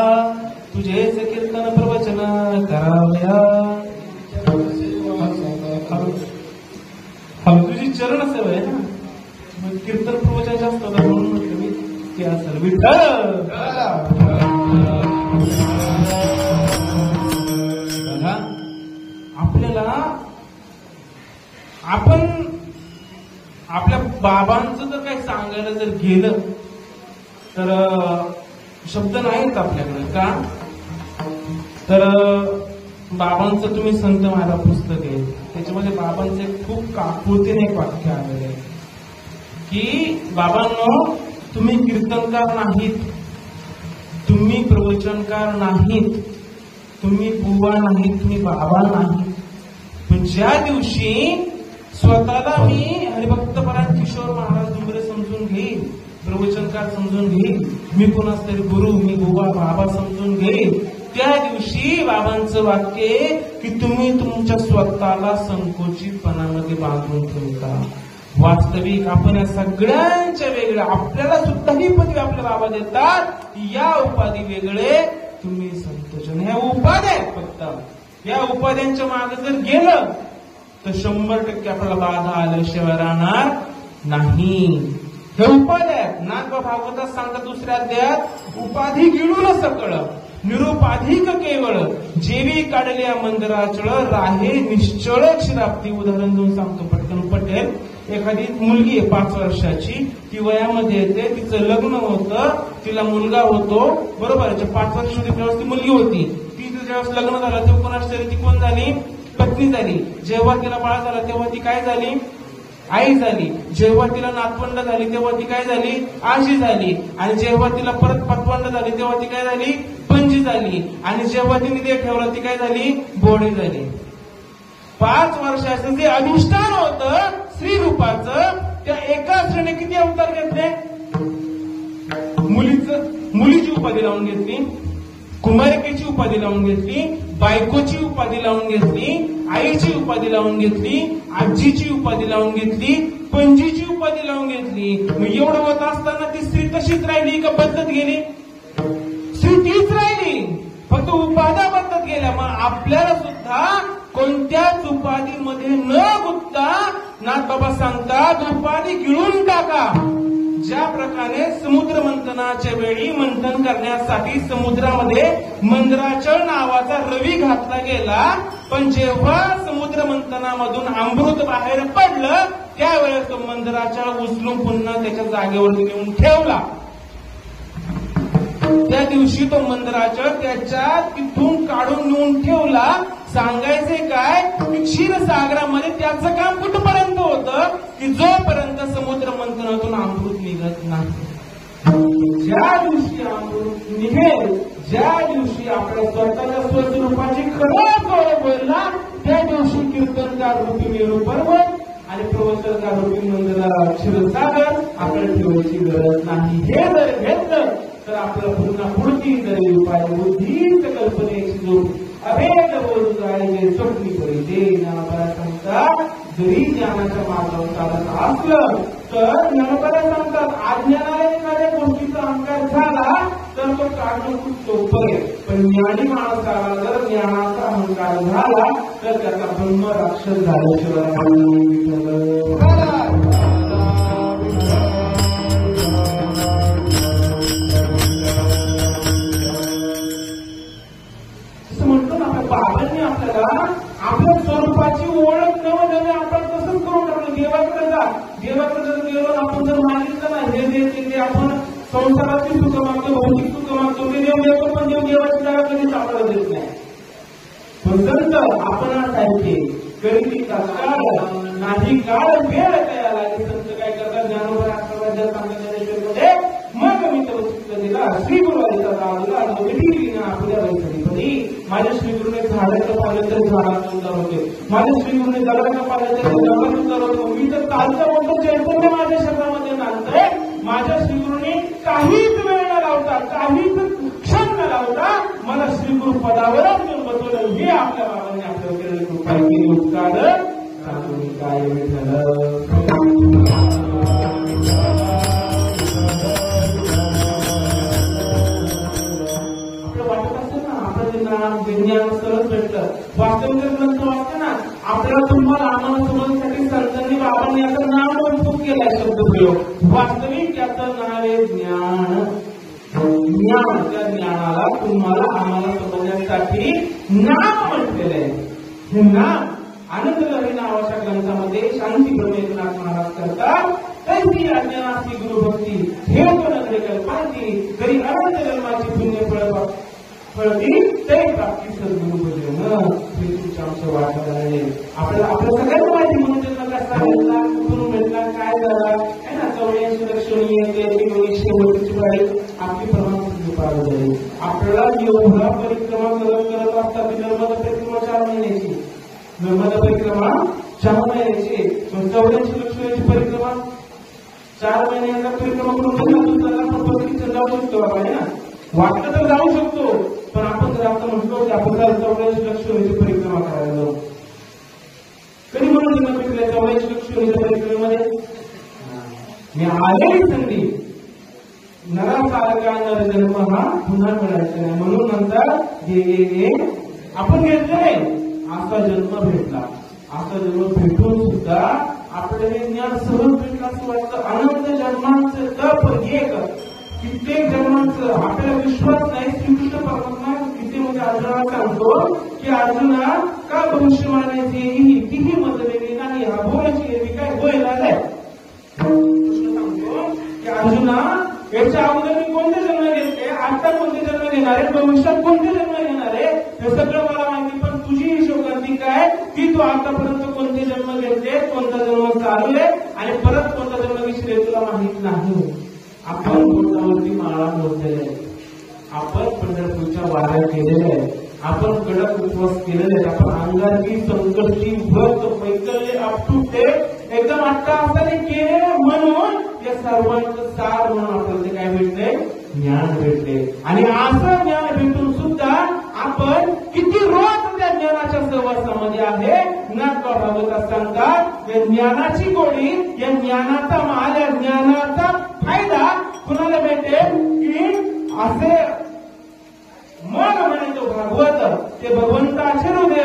तुझेच कीर्तन प्रवचन करावया. तुझी चरण सेवा आहे ना, मग कीर्तन प्रवचन जास्त होतं म्हणून म्हटलं मी ते असेल. विठ्ठल आपल्याला आपण आपल्या बाबांचं जर काही सांगायला जर गेलं तर शब्द नाहीत आपल्याकडे. का तर बाबांचं तुम्ही संत माझा पुस्तक आहे त्याच्यामध्ये बाबांचे खूप काकुळतीने एक वाक्य आलेलं आहे की बाबांनो तुम्ही कीर्तनकार नाहीत, तुम्ही प्रवचनकार नाहीत, तुम्ही बुवा नाहीत, तुम्ही बाबा नाहीत, पण ज्या दिवशी स्वतःला मी हरिभक्तपरायण किशोर महाराज डुंबरे समजून घेईन, प्रवचनकार समजून घेईन, मी कोणाच तरी गुरु, मी बुवा बाबा समजून घेईन. त्या दिवशी बाबांचं वाक्य की तुम्ही तुमच्या स्वतःला संकोचितपणामध्ये बांधून ठेवता. वास्तविक आपण या सगळ्यांच्या वेगळ्या, आपल्याला सुद्धा ही पदवी आपले बाबा देतात. या उपाधी वेगळे, तुम्ही संतोषण. ह्या उपाध्या आहेत फक्त. या उपाध्यांच्या मागे जर गेलं तर 100% आपल्याला बाधा आल्याशिवाय राहणार नाही. हे उपाध्या आहेत. नागबा भागवतात सांगतात दुसऱ्या अध्यायात, उपाधी गिळून सकळ निरुपाधिक केवळ जेवी काढल्या मंदिराचळ राहे निश्चळ क्षीराप्ती. उदाहरण देऊन सांगतो पटकन पटेल. एखादी मुलगी आहे 5 वर्षाची, ती वयामध्ये येते, तिचं लग्न होतं, तिला मुलगा होतो, बरोबर. 5 वर्ष ती मुलगी होती, तिचं ज्यावेळेस लग्न झालं तेव्हा कोणाच तरी ती कोण झाली, पत्नी झाली. जेव्हा तिला बाळ झालं तेव्हा ती काय झाली, आई झाली. जेव्हा तिला नातवंड झाली तेव्हा ती काय झाली, आजी झाली. आणि जेव्हा तिला परत पतवंड झाली तेव्हा ती काय झाली, पंजी झाली. आणि जेव्हा तिने ते ठेवलं ती काय झाली, बोडी झाली. 5 वर्षाचं जे अधिष्ठान होतं श्री रूपाचं, त्या एका स्त्रीने किती अवतार घेतले. मुलीची उपाधी लावून घेतली, कुमारिकेची उपाधी लावून घेतली, बायकोची उपाधी लावून घेतली, आईची उपाधी लावून घेतली, आजीची उपाधी लावून घेतली, पंजीची उपाधी लावून घेतली. मग एवढं होत असताना ती स्त्री तशीच राहिली का बदलत गेली. स्त्री तीच राहिली, फक्त उपाध्या बदलत गेल्या. मग आपल्याला सुद्धा कोणत्याच उपाधीमध्ये न गुंतता नाथबाबा सांगतात, उपाधी गिळून टाका. ज्या प्रकारे समुद्र मंथनाच्या वेळी मंथन करण्यासाठी समुद्रामध्ये मंदराचळ नावाचा रवी घातला गेला, पण जेव्हा समुद्र मंथनामधून अमृत बाहेर पडलं त्यावेळेस तो मंदराचळ उचलून पुन्हा त्याच्या जागेवरती नेऊन ठेवला. त्या दिवशी तो मंदराचळ त्याच्या तिथून काढून नेऊन ठेवला. सांगायचे काय की क्षीरसागरामध्ये त्याचं काम कुठपर्यंत होतं की जोपर्यंत समुद्र मंथनातून अमृत निघत नाही. ज्या दिवशी अमृत निघेल, ज्या दिवशी आपल्या स्वतःच्या स्वस्वरूपाची खरं गौरव होईल ना, त्या दिवशी कीर्तनकार रूपी मेरू पर्वत आणि प्रवचनकार रूपी मंदिर क्षीरसागर आपल्याला ठेवायची गरज नाही. हे जर घेतलं तर आपलं पुन्हा पुढची जरी उपाय बुद्धीच कल्पनेची जोड अभेद बोलू जायचे स्वप्नी परिते. ज्ञानोबा सांगतात, जरी ज्ञानाच्या मार्गावर चालत असलं तर ज्ञानोबा सांगतात, अज्ञानाला एखाद्या गोष्टीचा अहंकार झाला तर तो काढणं खूप सोपं आहे, पण ज्ञानी माणसाला जर ज्ञानाचा अहंकार झाला तर त्याचा ब्रह्म राक्षस झाल्याशिवाय बाबांनी आपल्याला आपल्या स्वरूपाची ओळख नवं आपण तसंच करून टाकलं. देवाकडे जा, देवाकडे जर गेलो आपण जर मागितलं ना हे ते आपण संसाराची सुख मागतो, भौतिक सुख मागतो, ते देव देतो, पण देव देवाची जागा कधीच आपल्याला देत नाही. पण संत आपण सारखे कधी काळ नाही, काळ वेळ तयार लागेल. संत काय करतात, ज्ञानोबा आश्रमाच्या सांगण्यामध्ये मग मी तो दिला श्री गुरुवारीचा राव दिला आपल्या वैसरीपदी. माझ्या श्रीगुरूने झाडाचं पाहिलं तर झाडाचं उद्धार होते, माझ्या श्रीगुरूने जगाचं पाहिलं तर जगाचं उद्धार होतो. मी तर चालतं मोठं चैतन्य माझ्या शरीरामध्ये नांदतंय. माझ्या श्रीगुरूने काहीच वेळ न लावता, काहीच क्षण न लावता मला श्रीगुरु पदावरच घेऊन बसवलं. हे आपल्या बाबांनी आपल्याला केलेली कृपा केली. उपकार सांगून काय झालं. विज्ञान सहज भेटतं. वास्तविक ग्रंथ वाचते ना आपल्याला, तुम्हाला आम्हाला समजण्यासाठी संतांनी बाबांनी याचं नाव उपयोग केलाय शब्दप्रयोग. वास्तविक याचं नाव आहे ज्ञान. ज्ञान, त्या ज्ञानाला तुम्हाला आम्हाला समजण्यासाठी नाम म्हटलेलं आहे. हे नाम आनंद लहरी नावाच्या ग्रंथामध्ये शांती ब्रह्मेंद्रनाथ महाराज करतात. तरी अज्ञानाची गुरुभक्ती हे नगरे कल्पांती तरी अनंत जन्माची पुण्य फळती तरी प्राप्ती सद्गुरु भजन. हे तुमच्या आमचं वाटत आहे. आपल्याला आपल्या सगळ्यांना माहिती म्हणून त्यांना कसा भेटला, कुठून भेटला, काय झाला आहे ना. 84 लक्षणीय शेवटची वाढी आपली परमात्मा पार झाली. आपल्याला एवढा परिक्रमा करत असतात. नर्मदा परिक्रमा 4 महिन्याची, नर्मदा परिक्रमा 4 महिन्याची 84 लक्ष्मीची परिक्रमा 4 महिन्यांना परिक्रमा करून आपण जाऊ शकतो आपण ना, वाटलं तर जाऊ शकतो. पण आपण जर आता म्हटलो की आपण 84 लक्ष्मीची परिक्रमा करायला जाऊ, कधी म्हणून जन्म भेटले 84 लक्ष्मीच्या परिक्रमेमध्ये? मी आलेली संधी नरासारखा नर जन्म हा पुन्हा मिळायचा नाही, म्हणून नंतर आपण घेतलं नाही. असा जन्म भेटला, असा जन्म भेटून सुद्धा आपल्याला ज्ञान सहज भेटला असं वाटतं. अनंत जन्मांचं तप एक, कित्येक जन्मांचं आपल्याला विश्वास नाही. श्रीकृष्ण परमात्मा किती म्हणजे अर्जुनाला सांगतो की अर्जुना का भविष्यवाण्याची किती मत वेगळी नाही, हा भोगाची एरवी काय होय झालंय. कृष्ण सांगतो की अर्जुना याच्या अगोदर मी कोणते जन्म घेतले, आता कोणते जन्म घेणार आहे, भविष्यात कोणते जन्म घेणार आहे हे सगळं मला माहिती. पण तुझी हिशोबगती काय की तू आतापर्यंत कोणते जन्म घेतले, कोणता जन्म चालू आहे आणि परत कोणता जन्म घेतले तुला माहित नाही. आपण बोटावरती माळा मोडलेले आहे, आपण पंढरपूरच्या वाऱ्या केलेल्या आहेत, आपण कडक उपवास केलेले आहेत, आपण अंगारकी संकष्टी व्रत वैकल्य अप टू डेट एकदम 8 तासाने केले. म्हणून या सर्वांचं सार म्हणून आपल्याला काय भेटले, ज्ञान भेटले. आणि असं ज्ञान भेटून सुद्धा आपण किती रोज त्या ज्ञानाच्या सहवासामध्ये आहे ना. भागवतात सांगतात या ज्ञानाची गोडी, या ज्ञानाचा माल, या ज्ञानाचा फायदा कुणाला भेटेल की असे मन म्हणे तो भागवत ते भगवंताचे हृदय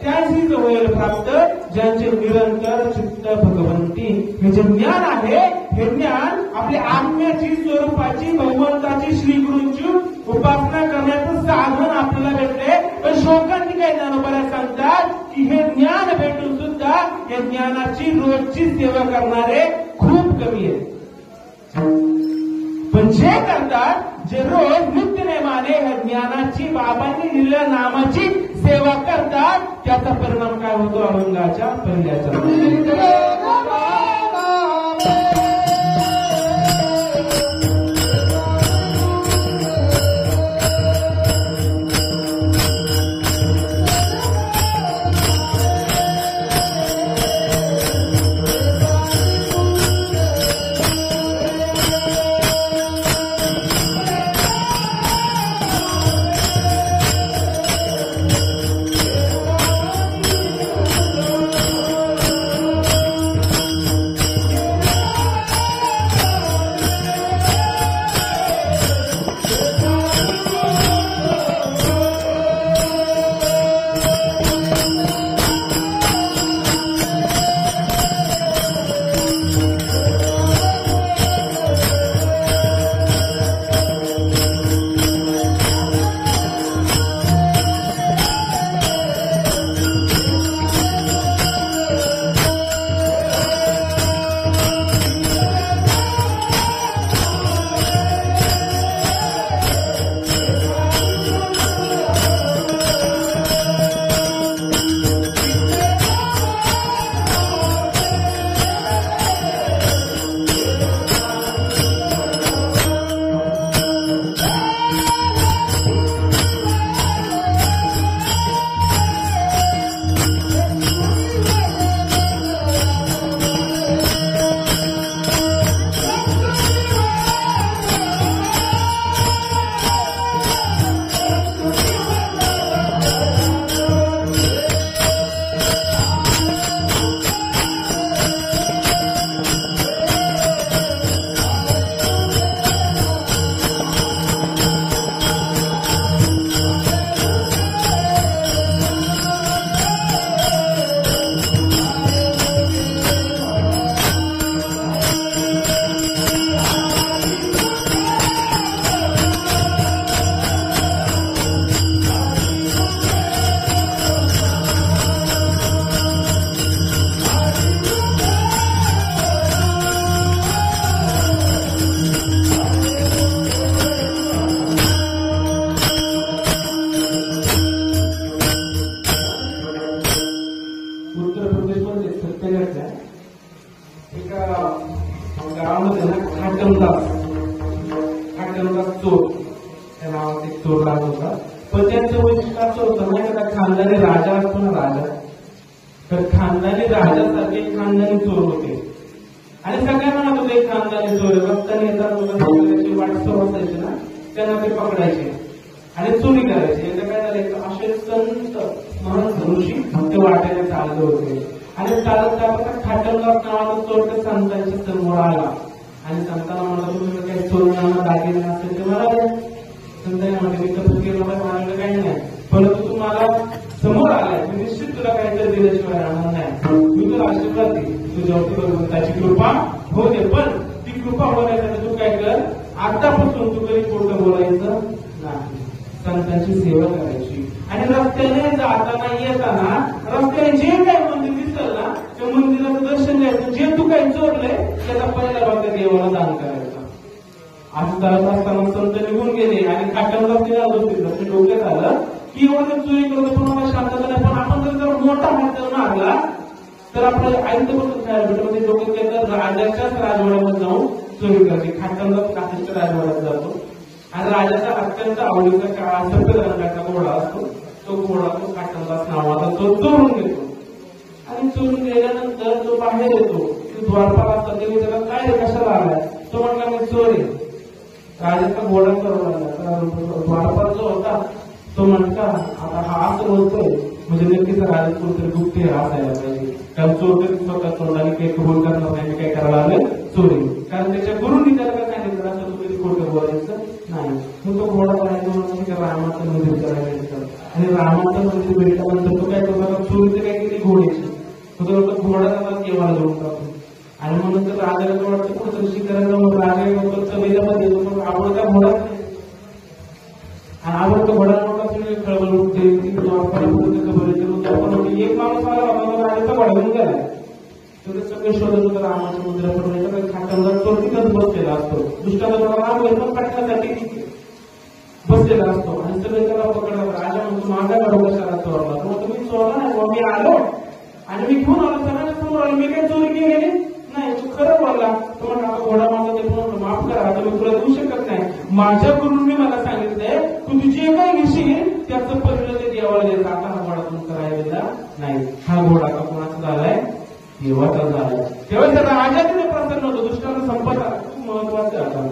त्याशीच होईल प्राप्त ज्यांचे निरंतर चित्त भगवंती. हे जे ज्ञान आहे हे ज्ञान आपल्या आत्म्याची स्वरूपाची भगवंताची श्रीगुरूंची उपासना करण्याचं साधन आपल्याला भेटले. पण शोकांनी काही ज्ञानोबाला सांगतात की हे ज्ञान भेटून सुद्धा या ज्ञानाची रोजची सेवा करणारे खूप कमी आहेत. पण जे करतात, जे रोज नित्यनेमाने ह्या ज्ञानाची बाबांनी दिलेल्या नामाची सेवा करतात, त्याचा परिणाम काय होतो अभंगाच्या पहिल्याचा. तर खानदानी राजासारखे खानदानी चोर होते आणि सगळ्यांना म्हणत होते खानदानी चोर रक्ताने येतात लोकांची वाट सुरू असायची ना, त्यांना ते पकडायचे आणि चोरी करायची. याचं काय झालं, असे संत म्हणून ऋषी ते वाटेने चालले होते आणि चालत चालत खाटलदास नावाचा चोर त्या संतांच्या समोर आला आणि संतांना म्हणत तुम्ही काही चोरण्याला दागिने असेल ते मला द्या. संतांनी म्हणते मी तर केलं म्हणायला काही नाही, परंतु तुम्हाला समोर आलाय मी निश्चित तुला काहीतरी दिल्याशिवाय राहणार नाही. मी तुला आशीर्वाद दे, तुझ्यावरती त्याची कृपा होऊ दे, पण ती कृपा होण्यासाठी तू काय कर, आतापासून तू कधी खोटं बोलायचं नाही, संतांची सेवा करायची आणि रस्त्याने जाताना येताना रस्त्याने जे काही मंदिर दिसलं ना त्या मंदिराचं दर्शन घ्यायचं, जे तू काही चोरलंय त्याचा पहिला भाग देवाला दान करायचा. असं चालत असताना संत निघून गेले आणि खाटलदास डोक्यात आलं की एवढं चोरी करतो पण मला शांतता नाही, पण आपण जर मोठा हात मारला तर आपलं आयुष्य पण खायला भेटत. म्हणजे डोक्यात येतात राजाच्याच राजवाड्यामध्ये जाऊन चोरी करते. खाटलदास काशीच्या राजवाड्यात जातो आणि राजाचा अत्यंत आवडीचा काळा सफेद रंगाचा घोडा असतो, तो घोडा तो खाटलदास नावाचा तो चोरून घेतो आणि चोरून गेल्यानंतर तो बाहेर येतो. द्वारपाल असतात ते त्याला काय रे कशाला आलाय, तो म्हटला मी चोर आहे. राजाचा घोडा करून आला. द्वारपाल जो होता तो म्हणता आता हा असं बोलतोय म्हणजे नक्कीच राजा कोणतरी गुप्त असायला पाहिजे, कारण चोर तरी स्वतः तोंडाने काही कबूल करणार नाही, काय करायला आलं चोरी, कारण त्याच्या गुरुंनी त्याला काय सांगितलं असं तू कधी खोटं बोलायचं नाही. मग तो घोडा करायचा म्हणून रामाचं मंदिर करायचं आणि रामाचं मंदिर भेटल्यानंतर तो काय करतो, चोरीचं काय केली घोड्याची, तो घोडा त्याला केव्हा जाऊन टाकतो आणि म्हणून तर राजाला वाटतं कुठं शिकायला मग राजा चवेल्यामध्ये आवडता घोडा आणि आवडतो घोडा मोठा खळबळ उठते. एक माणूस आला राजाचा घोडा घेऊन गेला, तर सगळे शोधत होतं रामाच्या मंदिरापर्यंत. खाटलदास तो तिथंच बसलेला असतो, दुष्टाचा घोडा राम पण काढण्यासाठी बसलेला असतो आणि सगळे त्याला पकडला. राजा म्हणतो माझा घडो कशाला चोरला, मग तुम्ही चोरला नाही, मी आलो आणि मी घेऊन आलो सगळ्यांना समोर आलो, मी काही चोरी केली नाही, तू खरं बोलला. तो म्हणा घोडा माझा ते म्हणून माफ करा, आता मी तुला देऊ शकत नाही, माझ्या गुरुंनी मला सांगितलंय तू जे काही घेशील त्याचं पहिलं ते देवाला द्यायचं. आता हा घोडा तुमचा राहिलेला नाही, हा घोडा का कोणाचा झालाय, देवाचा झालाय. तेव्हा त्या राजाने प्रसन्न होतो, दुष्टांना संपत खूप महत्वाचं आता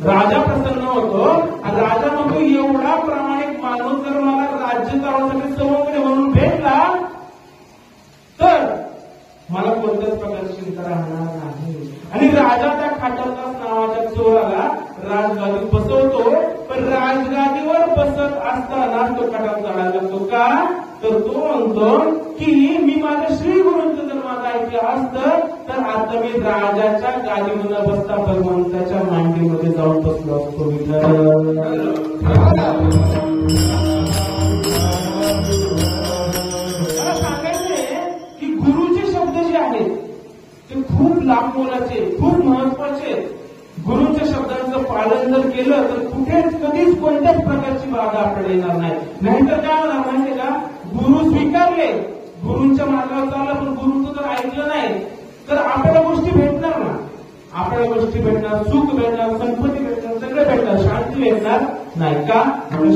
राजा प्रसन्न होतो आणि राजा म्हणतो एवढा प्रामाणिक माणूस जर मला राज्य चालवण्यासाठी सवंगडे म्हणून भेटला तर मला कोणत्याच प्रकारची चिंता राहणार नाही. आणि राजा त्या खाटलदास नावाच्या चोराला राजगादीत बसवतो, पण राजगादीवर बसत असताना तो कटाप चढायला लागतो. का तर तो म्हणतो की मी माझ्या श्री गुरूंचं जर माझं ऐकलं असतं तर आता मी राजाच्या गादीवर बसता भगवंताच्या मांडीमध्ये जाऊन बसलो असतो. मला सांगायचंय की गुरुचे शब्द जे आहेत ते खूप लांबोलाचे, खूप महत्वाचे. गुरुच्या शब्दांचं पालन जर केलं तर कुठेच कधीच कोणत्याच प्रकारची बाधा आपल्याला येणार नाही. नाहीतर काय होणार माहितीये का, गुरु स्वीकारले, गुरूंच्या मार्गावर चाललं, पण गुरुचं जर ऐकलं नाही तर आपल्याला गोष्टी भेटणार ना, आपल्याला गोष्टी भेटणार, सुख भेटणार, संपत्ती भेटणार, सगळं भेटणार, शांती भेटणार नाही. का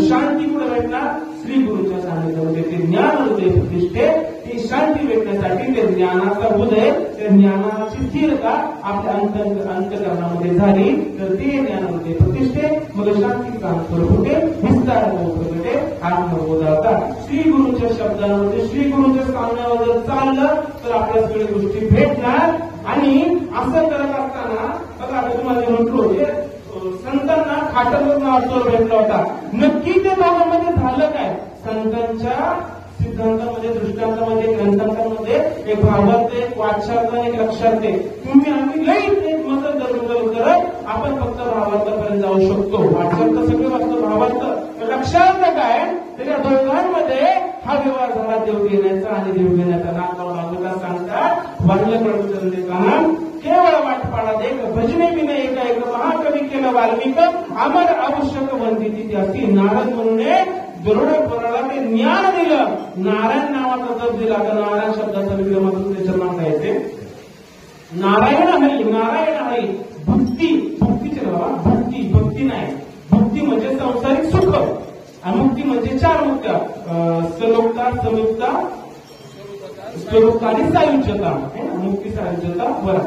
शांती कुठे भेटणार, श्री गुरुच्या सानिध्यामध्ये. ते ज्ञान हृदय प्रतिष्ठे, ती शांती भेटण्यासाठी ते ज्ञानाचा उदय, त्या ज्ञानाची स्थिरता आपल्या अंतकरणामध्ये झाली तर ते ज्ञान हृदय प्रतिष्ठे, मग शांतीचा अंतर होते, विस्तार प्रगटे, आत्मबोधाचा. श्री गुरुच्या शब्दांमध्ये, श्री गुरुच्या सांगण्यावर जर चाललं तर आपल्या सगळ्या गोष्टी भेटणार. आणि असं करत असताना बघा, आता तुम्हाला म्हटलो संतांना खाटलदास नावाचा भेटला होता. नक्की ते दोघांमध्ये झालं काय, संतांच्या सिद्धांतामध्ये, दृष्टांतामध्ये, ग्रंथांतामध्ये एक भावार्थ, एक वाच्यार्थ आणि एक लक्षार्थ. तुम्ही आम्ही लई मत दरबदल करत आपण फक्त भावार्थापर्यंत जाऊ शकतो. वाच्यार्थ सगळे वाचतो, भावार्थ लक्षार्थ काय, तर या दोघांमध्ये हा व्यवहार झाला देव घेण्याचा आणि देव घेण्याचा. नाकावर लागूला सांगतात वाल्यकडून देताना केवळ वाटपाडा देख भजने विनय एक महाकवी केलं वाल्मिक अमर आवश्यक वंदिती त्याची. नारद म्हणून गरुड पुराला ते ज्ञान दिलं, नारायण नावाचा जप दिला. तर नारायण शब्दाचा विक्रमातून त्याच्या मागता येते नारायण हरी, नारायण हरी. भक्ती, भक्तीचे बाबा, भक्ती, भक्ती नाही. भक्ती म्हणजे संसारिक सुख आणि मुक्ती म्हणजे चार मुक्त्या, सलोकता, समुक्ता, स्वरूप आणि सायुज्यता आहे ना, मुक्ती सायुज्यता बरं.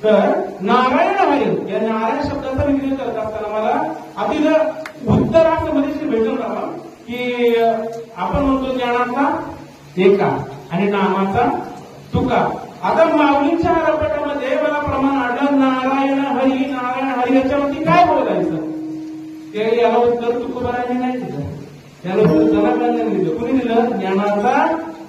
तर नारायण हरी या नारायण शब्दाचा विग्रह करत असताना मला अतिशय उत्तर असं मध्ये भेटून राहा की आपण म्हणतो ज्ञानाचा एका आणि नामाचा तुका. आता माऊलींच्या रपटामध्ये मला प्रमाण आढळलं नारायण हरी याच्यावरती काय बोलायचं ते याला उत्तर तुकोबारांनी नाही दिलं, याला उत्तर जनाबाईंनी दिलं. कुणी दिलं? ज्ञानाचा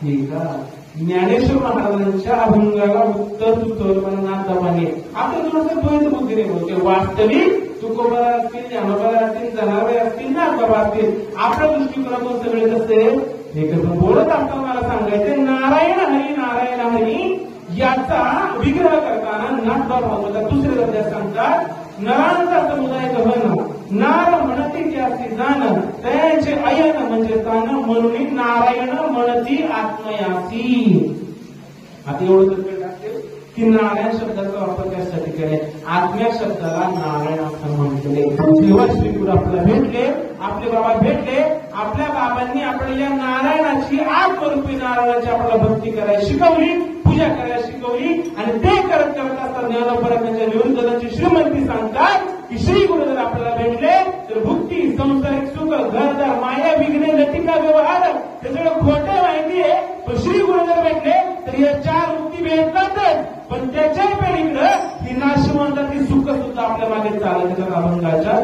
एका. ज्ञानेश्वर महाराजांच्या अभंगाला उत्तर तुकोबारांनी आपण थोडंसं द्वैत बुद्धीने बोलते. वास्तविक तुकोबारा असतील, ज्ञानोबारा असतील, जनाबाई असतील, नाथबाबा असतील, आपल्या दृष्टिकोनातून सगळे कसे एकत्र बोलत असताना मला सांगायचे नारायण हरी याचा विग्रह करताना नाथबाबा दुसरे दर्जा सांगतात नरांचा समुदाय गहन नार म्हणती त्याची जाण त्याचे अयन म्हणजे तान म्हणून नारायण म्हणती आत्मयासी. आता एवढं तर की नारायण शब्दाचा वापर त्यासाठी केलाय. आत्म्या शब्दाला नारायण असं म्हटले. जेव्हा श्रीगुरु आपल्याला भेटले, आपले बाबा भेटले, आपल्या बाबांनी आपल्याला नारायणाची आत्मरूपी नारायणाची आपल्याला भक्ती करायला शिकवली, पूजा करायला शिकवली. आणि ते करत करत असताना ज्ञानोपरांच्या निवृत्तांची श्रीमंती सांगतात की श्री गुरु जर आपल्याला भेटले तर भुक्ती, संसारिक सुख, घरदार, माया, विघ्ने, लतिका, व्यवहार हे सगळं खोटे माहितीये. पण श्री गुरु जर भेटले तर या 4 मुक्ती भेटतातच. पण त्याच्या पलीकडे ही नाशवंताची सुख सुद्धा आपल्या मागे चालत त्याच्या अभंगाच्या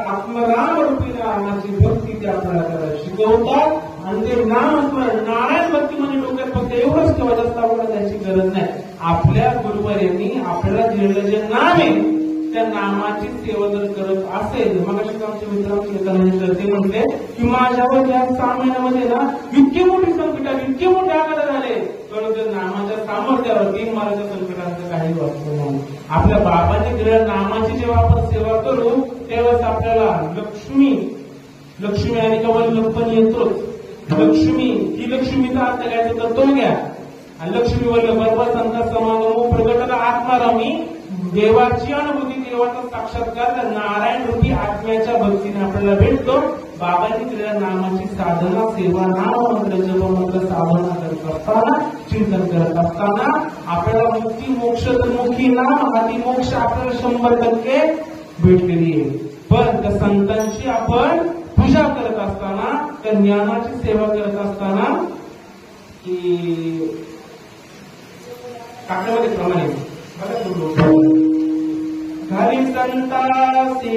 आत्मराम रूपी नामाची भक्ती ते आपल्याला करायला शिकवतात. आणि ते नाम नारायण भक्ती म्हणजे डोक्यात फक्त एवढंच ठेवायचं असतं, आपल्याला त्याची गरज नाही. आपल्या गुरुवाऱ्यांनी आपल्याला दिलेलं जे नाम आहे त्या नामाची सेवा जर करत असेल, मग आमच्या मित्रांचे ते म्हटले की माझ्यावर या 6 महिन्यामध्ये ना इतकी मोठी संकट आली, इतके मोठे आघात झाले, परंतु नामाच्या सामर्थ्यावरती महाराजा संकटांचं काही वाटतं नाही. आपल्या बाबांनी दिलेल्या नामाची जेव्हा आपण सेवा करू तेव्हाच आपल्याला लक्ष्मी आणि केवळ पण येतोच. लक्ष्मी ही लक्ष्मीचा अर्थ काय तर तो घ्या. लक्ष्मी वल्ल बरोबर संत समागम प्रगट आत्मारामी देवाची अनुभूती, देवाचा साक्षात्कार त्या नारायण रूपी आत्म्याच्या भक्तीने आपल्याला भेटतो. बाबांनी दिलेल्या नामाची साधना, सेवा, नाम मंत्र, जप मंत्र साधना करत असताना, चिंतन करत असताना आपल्याला मुक्ती, मोक्ष, मुखी नाम हाती मोक्ष आपल्याला 100% भेटलेली आहे. पण त्या संतांची आपण पूजा करत असताना, त्या ज्ञानाची सेवा करत असताना की काकड्यामध्ये प्रमाणे घरी संतासी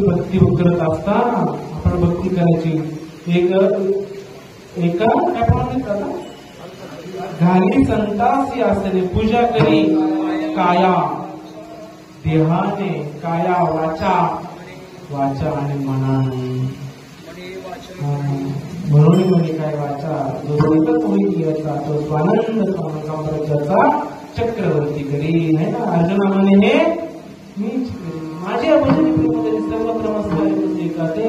भक्ती करत असताना आपण भक्ती करायची एका घाली संतासी असणे पूजा करी काया देहाने, काया वाचा आणि मनाने. म्हणून म्हणे काय वाचा जो होईल याचा तो स्वानंद साम्राज्याचा चक्रवर्ती करी. नाही ना अर्जुना म्हणे हे मी माझ्या भजनीमध्ये सर्वत्र नमस्कार का ते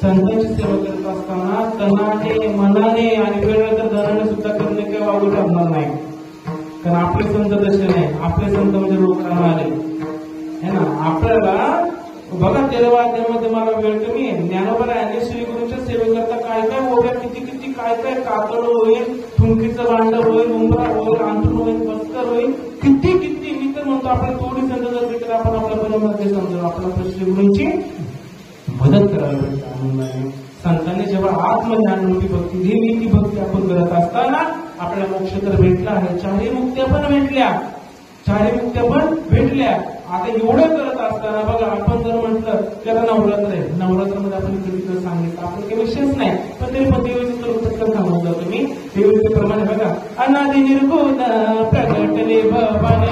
संतांची सेवा करत असताना तनाने, मनाने आणि वेळ तर धनाने सुद्धा करणे काही वागू लागणार नाही. कारण आपले संत तसे नाही. आपले संत म्हणजे लोकांना आले है ना. आपल्याला बघा तेरवा अध्यायामध्ये मला वेळ कमी आहे. ज्ञानोबा यांनी श्री गुरुच्या सेवेकरता काय काय ओव्या किती काय काय कातड होईल, थुंकीचं भांड होईल, उंबरा होईल, अंथरूण होईल, बस्तर होईल, किती मी तर म्हणतो आपण थोडी संत जर भेटत आपण आपल्या बरोबर समजू आपल्या श्री गुरूंची मदत करायला भेटते आनंदाने. संतांनी जेव्हा आत्मज्ञानरूपी भक्ती दिली ती भक्ती आपण करत असताना आपल्याला मोक्ष तर भेटला आहे, चारही मुक्त्या पण भेटल्या. आता एवढं करत असताना बघा आपण जर म्हटलं त्याला नवरात्र आहे, नवरात्रामध्ये आपण कधी सांगितलं आपण काही विषयच नाही, पण तरी पण देवीचं तर पटकन सांगून जातो मी. देवीचे प्रमाणे बघा अनादि निर्गुण प्रगटले भवाने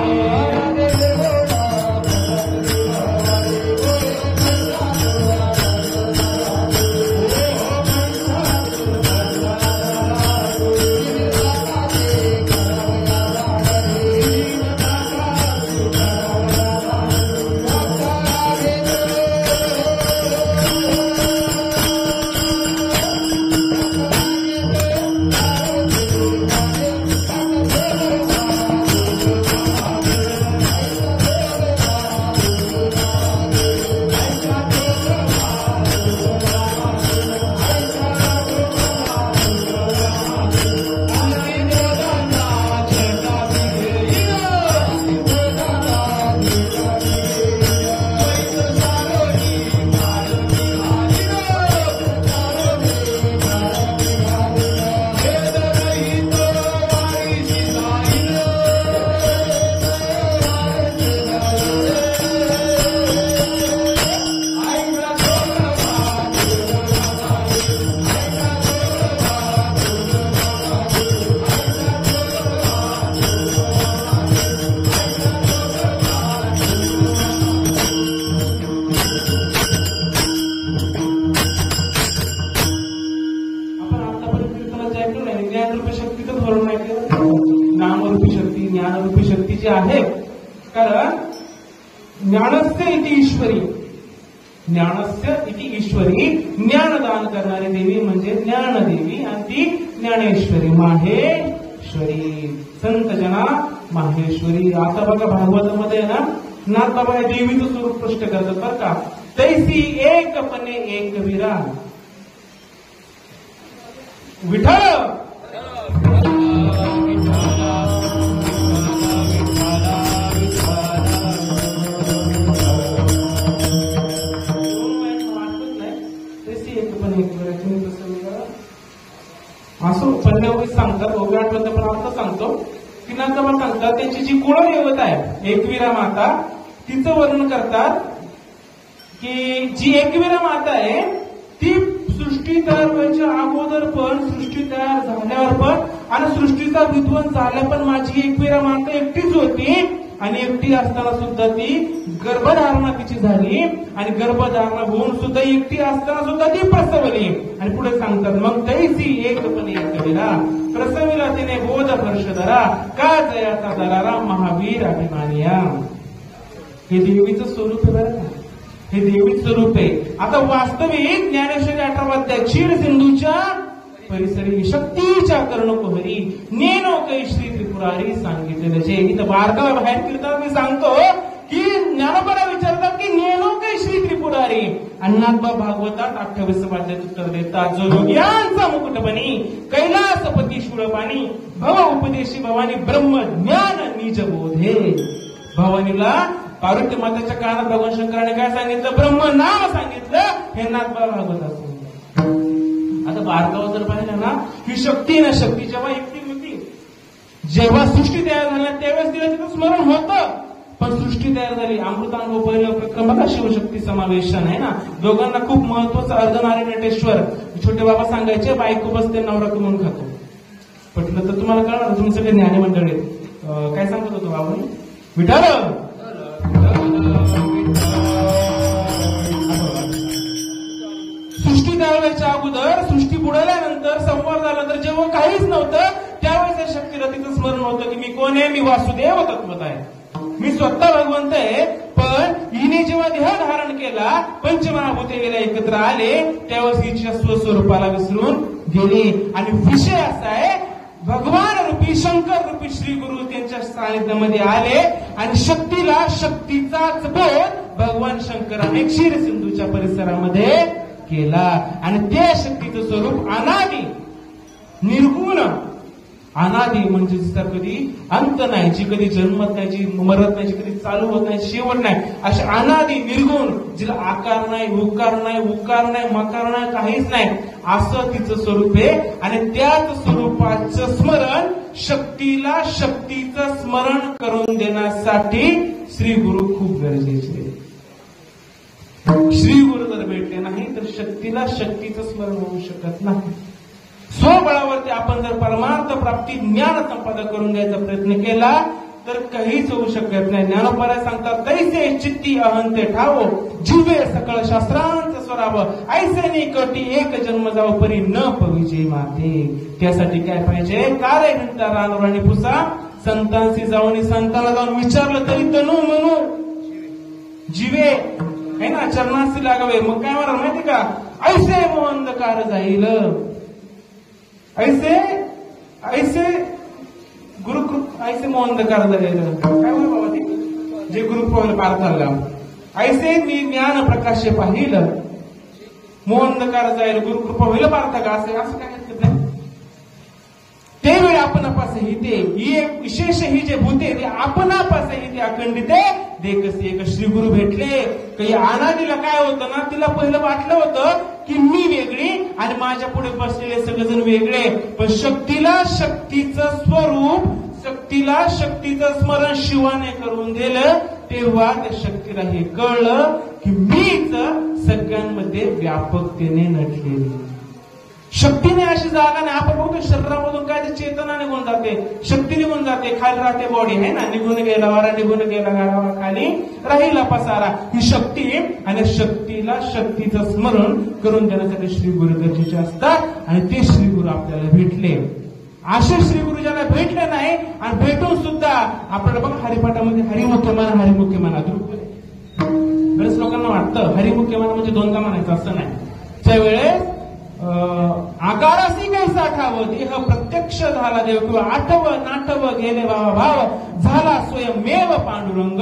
ज्ञानस्य इति ईश्वरी, ज्ञानस्य इति ईश्वरी, ज्ञानदान करणारी देवी म्हणजे ज्ञानदेवी आणि ती ज्ञानेश्वरी माहेश्वरी, संत जना माहेश्वरी. आता बघा भागवतामध्ये ना नाथबाबा या देवीचं स्वरूप स्पष्ट करतात बरं का. तैसी एकपणे एकवीरा विठ्ठल असं पल्ल्यावर सांगतात, ओव्या आठवत पण आता सांगतो की नाथबाबा सांगतात त्यांची जी कुळदेवता आहे एकवीरा माता, तिचं वर्णन करतात की जी एकवीरा माता आहे ती सृष्टी तयार व्हायच्या अगोदर पण, सृष्टी तयार झाल्यावर पण आणि सृष्टीचा विध्वंस झाल्या पण माझी एकवीरा माता एकटीच होती. आणि एकटी असताना सुद्धा ती गर्भधारणा तिची झाली आणि गर्भधारणा होऊन सुद्धा एकटी असताना सुद्धा ती प्रसवली. आणि पुढे सांगतात मग तैसी एकपणे एकवीरा प्रसविला तिने बोध हर्षधरा का जयाचा दरारा महावीर अभिमानिया. हे देवीचं स्वरूप आहे बरं का, हे देवीचं स्वरूप आहे. आता वास्तविक ज्ञानेश्वरी 18 अध्याय क्षीर सिंधूच्या परिसरी शक्तीच्या कर्णकुहरी नेनो कै श्री त्रिपुरारी सांगितलेलं जे इथं बारकाला बाहेर फिरतात मी सांगतो की ज्ञानोबाला विचारतात की नेनो कै श्री त्रिपुरारी. अण्णाबा भागवतात 28 अध्यायात उत्तर देतात जो योग्यांचा मुकुट बनी कैलासपती शूळपाणी भव उपदेशी भवानी ब्रह्म ज्ञान निज बोधे. भवानीला पार्वती मातेच्या कानात भगवान शंकराने काय सांगितलं, ब्रह्म नाम सांगितलं. हे नाथबा भागवतात. आता बारकाव जर पाहिलं ना ही शक्ती ना, शक्ती जेव्हा एकटी होती, जेव्हा सृष्टी तयार झाली त्यावेळेस तिला तिथं स्मरण होतं. पण सृष्टी तयार झाली, अमृतानुभव पहिलं प्रक्रम बघा शिवशक्ती समावेशन आहे ना. दोघांना खूप महत्वाचं अर्धनारी नटेश्वर छोटे बाबा सांगायचे बायको बसते नवरा कमवून खातो. पटलं तर तुम्हाला कळणार, तुम्ही सगळे ज्ञानी मंडळी. काय सांगत होतो बाबा, विठाल सृष्टी तयार व्हायच्या अगोदर, सृष्टी बुडाल्यानंतर संवार झाला तर जेव्हा काहीच नव्हतं त्यावेळेस शक्तीला तिचं स्मरण होतं की मी कोण आहे, मी वासुदेव तत्वत आहे, मी स्वतः भगवंत आहे. पण हिने जेव्हा देह धारण केला, पंचमहाभूते एकत्र आले त्यावेळेस हिच्या स्वस्वरूपाला विसरून गेले. आणि विषय असा आहे भगवान रूपी शंकर रूपी श्री गुरु त्यांच्या सानिध्यामध्ये आले आणि शक्तीला शक्तीचाच बोध भगवान शंकराने क्षीर सिंधूच्या परिसरामध्ये केला. आणि त्या शक्तीचं स्वरूप अनादी निर्गुण, अनादी म्हणजे जिचा कधी अंत नाही, जी कधी जन्मत नाही, जी मरत नाही, जी कधी चालू होत नाही, शेवट नाही, अशी अनादी निर्गुण, जिला आकार नाही, उकार नाही, उकार नाही, मकार नाही, काहीच नाही, असं तिचं स्वरूप आहे. आणि त्याच स्वरूपाचं स्मरण शक्तीला शक्तीचं स्मरण करून देण्यासाठी श्री गुरु खूप गरजेचे. श्री गुरु जर भेटले नाही तर शक्तीला शक्तीचं स्मरण होऊ शकत नाही. स्वबळावरती आपण जर परमार्थ प्राप्ती ज्ञान संपादन करून घ्यायचा प्रयत्न केला तर काहीच होऊ शकत नाही. ज्ञानोबा सांगतात तैसे चित्ती अहंते ठावो जीवे सकळ शास्त्रांचं स्वरावं ऐसे निकटी एक जन्म जाव परी न पविजे माते. त्यासाठी काय पाहिजे, कारे घंटा रानोर आणि पुसा संतांशी जाऊन संतांना जाऊन विचारलं तरी तनु म्हणू जीवे है ना चरणाशी लागावे. मग काय म्हणणार माहिती का, ऐसे अंधकार जाईल, ऐसे ऐसे गुरुकृप ऐसे अंधकार जाईल. काय होईल बाबा ते जे गुरुकृप पार झाला, ऐसे मी ज्ञान प्रकाश पाहिलं मोहंधकार जाईल गुरुकृपा होईल पार्थ का, असे असं काय नाही. त्यावेळी आपणापास हिते ही एक विशेष ही जे भूते ते आपणापास हिते अखंडिते देखसे एक श्री गुरु भेटले. काही अनादीला काय होतं ना, तिला पहिलं वाटलं होतं की मी वेगळी आणि माझ्या पुढे बसलेले सगळेजण वेगळे. पण शक्तीला शक्तीचं स्वरूप, शक्तीला शक्तीचं स्मरण शिवाने करून दिलं तेव्हा त्या शक्तीला हे कळलं की मीच सगळ्यांमध्ये व्यापकतेने नटलेली. शक्तीने अशी जागा नाही. आपण बघतो शरीरामधून काय ते चेतना निघून जाते, शक्ती निघून जाते, खाली राहते बॉडी आहे ना, निघून गेला वारा, निघून गेला गाडा, खाली राहिला पसारा. ही शक्ती आणि शक्तीला शक्तीचं स्मरण करून देण्यासाठी श्री गुरु गरजेचे असतात. आणि ते श्री गुरु आपल्याला भेटले. असे श्री गुरु ज्याला भेटले नाही आणि भेटून सुद्धा आपल्याला बघा हरिपाठामध्ये हरिमुख्य म्हणा, हरिमुख्य म्हणा, बरेच लोकांना वाटतं हरिमुख्य म्हणा म्हणजे दोनदा म्हणायचं, असं नाही. त्यावेळेस आकारासी कैसा ठाव देह प्रत्यक्ष झाला देव, किंवा आठव नाटव गेले बाबा भाव झाला स्वयंमेव पांडुरंग.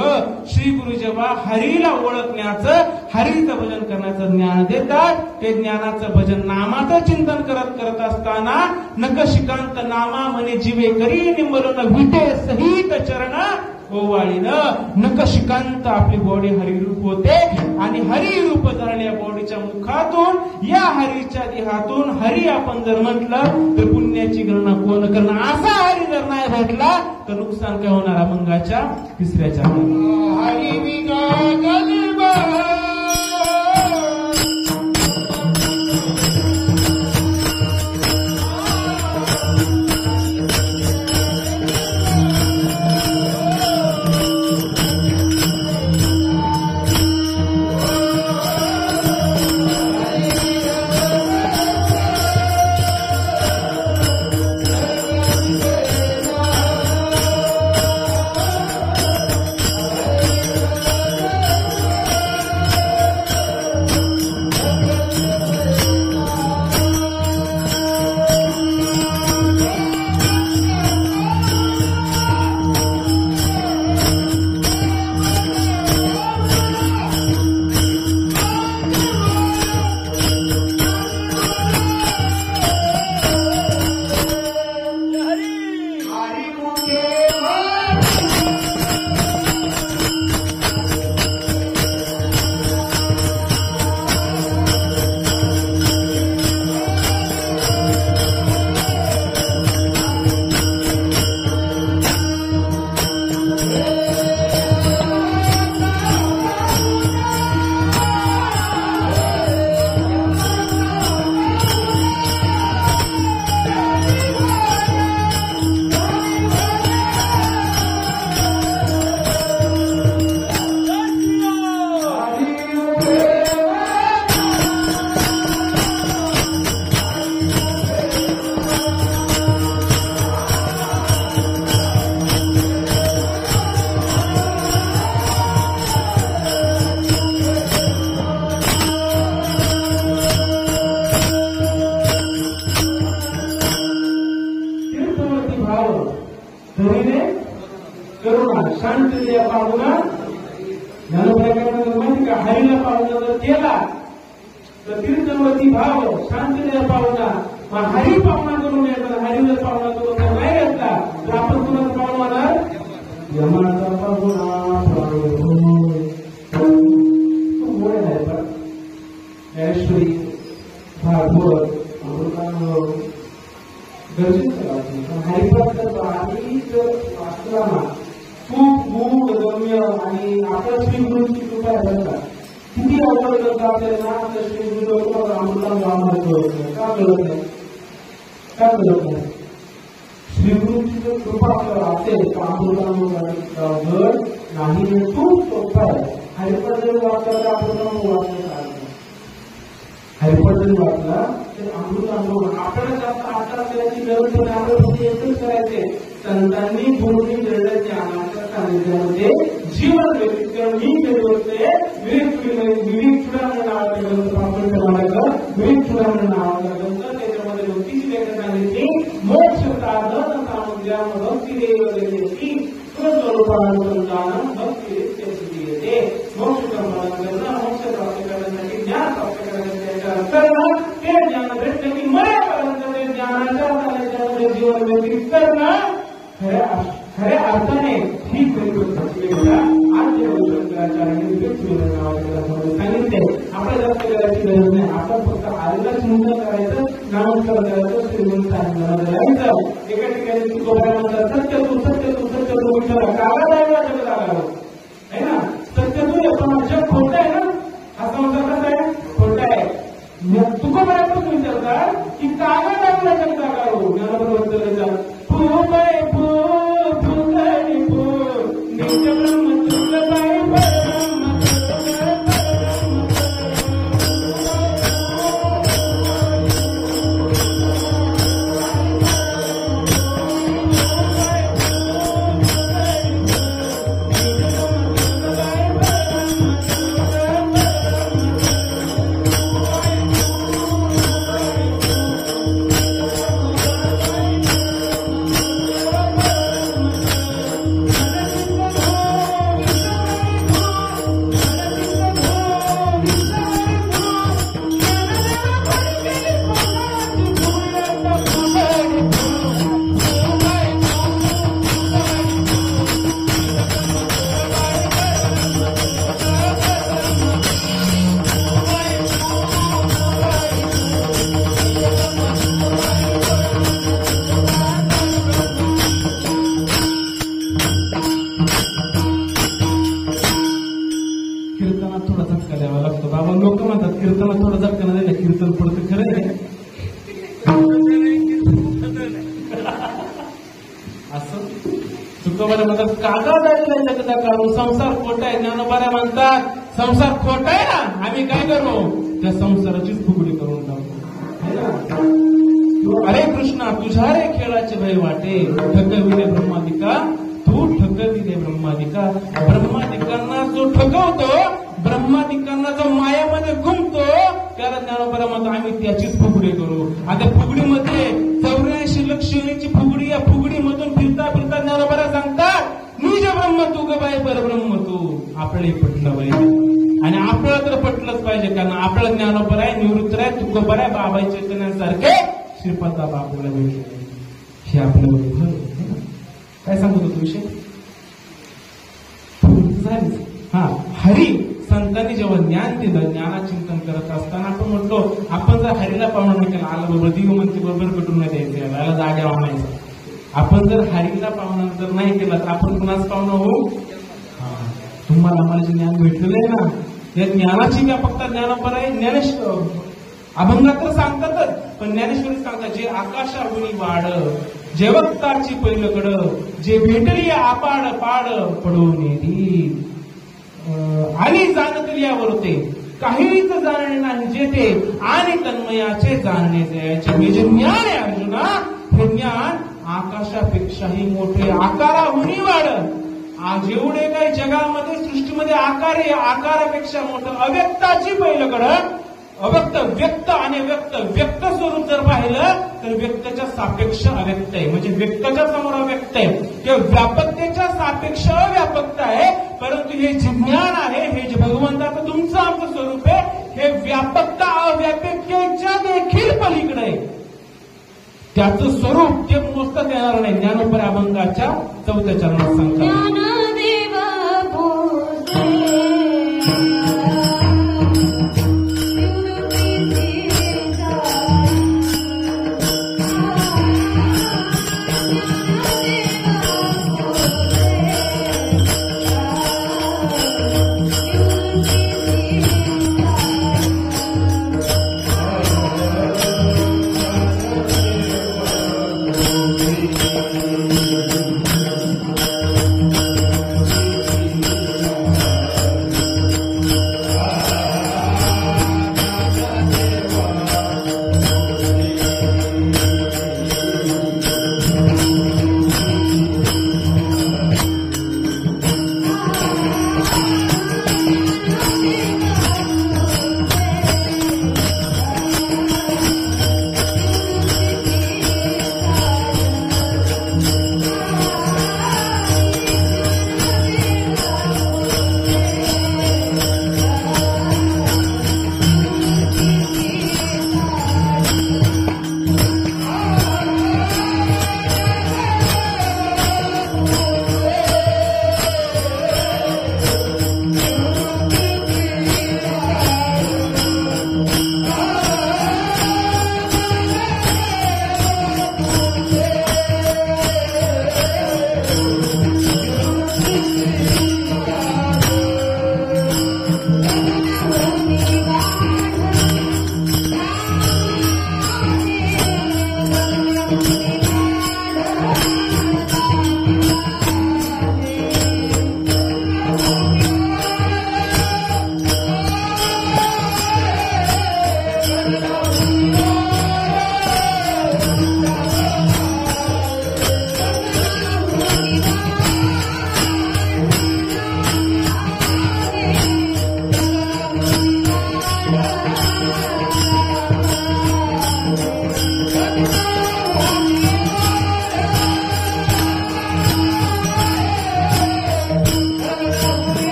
श्री गुरु जेव्हा हरीला ओळखण्याचं, हरीचं भजन करण्याचं ज्ञान देतात, ते ज्ञानाचं भजन नामाचं चिंतन करत असताना नकशिकांत नामा म्हणे जीवे करी निमलन विटे सहित चरण ओवाळीनं नकशिकांत आपली बॉडी हरिरूप होते. आणि हरिरूप धरण्या बॉडीच्या मुखातून या हरीच्या देहातून हरी आपण जर म्हटलं तर पुण्याची गणना कोण करणार. असा हरी जर नाही भेटला तर नुकसान काय होणार अभंगाच्या तिसऱ्याच्या. हरी करुणा शांती पाहुणा माहिती का. हरीला पाहुणा जर केला तर तीर्थवती भाव शांती पाहुणा. मग हरी पाहुणा करून येतात, हरीला पाहुणा करून नाही घेतला तर आपण कुणाचा पाहुणा होणार. यमाचा पाहुणा ज्ञानेश्वरी भागवत गरजेचं हरिभक्त हरीच वाचला ना खूप गूढ गम्य. आणि आपल्या श्री गुरूंची कृपा आहे बरं का. किती अवघड करतो आपल्याला आपल्या श्री गुरु अमृता का कळत नाही, का कळत नाही. श्री गुरूंची जर कृपा आपल्याला असेल तर अमृता अवघड नाही, खूप सोपं आहे. हरिपद जरी वाचला तर अमृता वाचण्यात हरिपद जरी वाचला तर अमृत अनुभव आपल्याला जास्त आचार करायची गरज नाही. आपल्याला फक्त एकच करायचे, संतांनी पूर्ण केलेल्या ज्ञानाच्या सानिध्यामध्ये जीवन व्यतीत करून ही केली होते. विवेक चुडामणी नावाचा ग्रंथ आपण म्हणायचं, विवेक चुडामणी नावाचा ग्रंथ. त्याच्यामध्ये लोकीची व्याख्या सांगितली, मोक्ष साधन सामुद्र्याम भक्ती देवती स्वस्वरूपानुसंधानम भक्ती येते. मोक्ष कर्मण करणं, मोक्ष प्राप्त करण्यासाठी ज्ञान प्राप्त करण्यासाठी ते ज्ञान भेटले की मरेपर्यंत ते ज्ञानाच्या सानिध्यामध्ये जीवन व्यतीत करणं खऱ्या अर्थाने ही शंकराचार्यांनी सांगितले. आपल्याला जास्त करायची गरज नाही, आपण फक्त आईला चिंतन करायचं, नमस्कार करायचं, श्रीमंत जायचं. एका ठिकाणी तुकोबाई म्हणतात, सत्य तू विचारा कागद आहे ना, सत्य तू पण जग खोटं आहे ना, असं म्हणतात. कसं आहे खोटं आहे. तुकोबाईपासून विचारतात की कागद आपल्या जगता गाव ज्ञानबरोबर बोलताना थोडं झटकन नाही कीर्तन पडतं खरं आहे. असं तुकोबाला म्हणतात काका जायला कदा काढून संसार खोटा आहे. ज्ञानोबाला म्हणतात संसार खोटा आहे ना, आम्ही काय करू त्या संसाराचीच फुगडी करून टाकू. अरे कृष्णा तुझ्या रे खेळाचे भय वाटे, ठकविले ब्रह्मादिका तू ठकविले ब्रह्मादिका. ब्रह्मादिकांना जो ठकवतो, ब्रह्मादिकांना जो मायामध्ये घुमतो, त्याला ज्ञानोबा म्हणतो आम्ही त्याचीच फुगडी करू. आता फुगडीमध्ये 84 लक्ष योनीची फुगडी, या फुगडीमधून फिरता फिरता ज्ञानोबाला सांगतात निज ब्रह्म तू ग बाई परब्रह्म तू. आपल्याला पटलं पाहिजे आणि आपल्याला तर पटलंच पाहिजे, कारण आपलं ज्ञानोबा आहे, निवृत्त आहे, तुकोबा आहे, बाबाई चैतन्यासारखे श्रीपाद बाबा आपल्याला भेटले. हे आपलं काय सांगत होतो विषय झाली. हा हरी संतांनी जेव्हा ज्ञान दिलं, ज्ञानाचिंतन करत असताना आपण म्हटलो आपण जर हरीला पाहुणा नाही केला, आला बरोबर दिवमंती बरोबर कटून नाही द्यायचं, याला जाग्या आणायचं. आपण जर हरीला पाहुणा जर नाही केला तर आपण कुणाच पाहुणा होऊ. तुम्हाला आम्हाला जे ज्ञान भेटलेलं आहे ना, या ज्ञानाची व्यापकता ज्ञानोबा आहे. ज्ञानेश्वर अभंगात तर सांगतातच, पण ज्ञानेश्वरी सांगतात जे आकाशाहुनी वाढ, जे वक्ताची पहिलकड, जे भेटली आपाड पाड पडून येती आणि जाणतली यावरते काहीच जाणणे नाही जेथे आणि तन्मयाचे जाणणे द्यायचे. हे जे ज्ञान आहे अर्जुना, हे ज्ञान आकाशापेक्षाही मोठे, आकाराहुनी वाढ. जेवढे काही जगामध्ये सृष्टीमध्ये आकार आहे, आकारापेक्षा मोठं अव्यक्ताची पहिलकड. अव्यक्त व्यक्त आणि व्यक्त, व्यक्त स्वरूप जर पाहिलं तर व्यक्ताच्या सापेक्ष अव्यक्त आहे, म्हणजे व्यक्ताच्या समोर अव्यक्त आहे किंवा व्यापकतेच्या सापेक्ष अव्यापकता आहे. परंतु हे जे ज्ञान आहे, हे जे भगवंताचं तुमचं आमचं स्वरूप आहे, हे व्यापकता अव्यापकतेच्या देखील पलीकडे आहे. त्याचं स्वरूप ते मोजता येणार नाही. ज्ञानोबा अभंगाच्या 4थ्या चरणात सांगतात.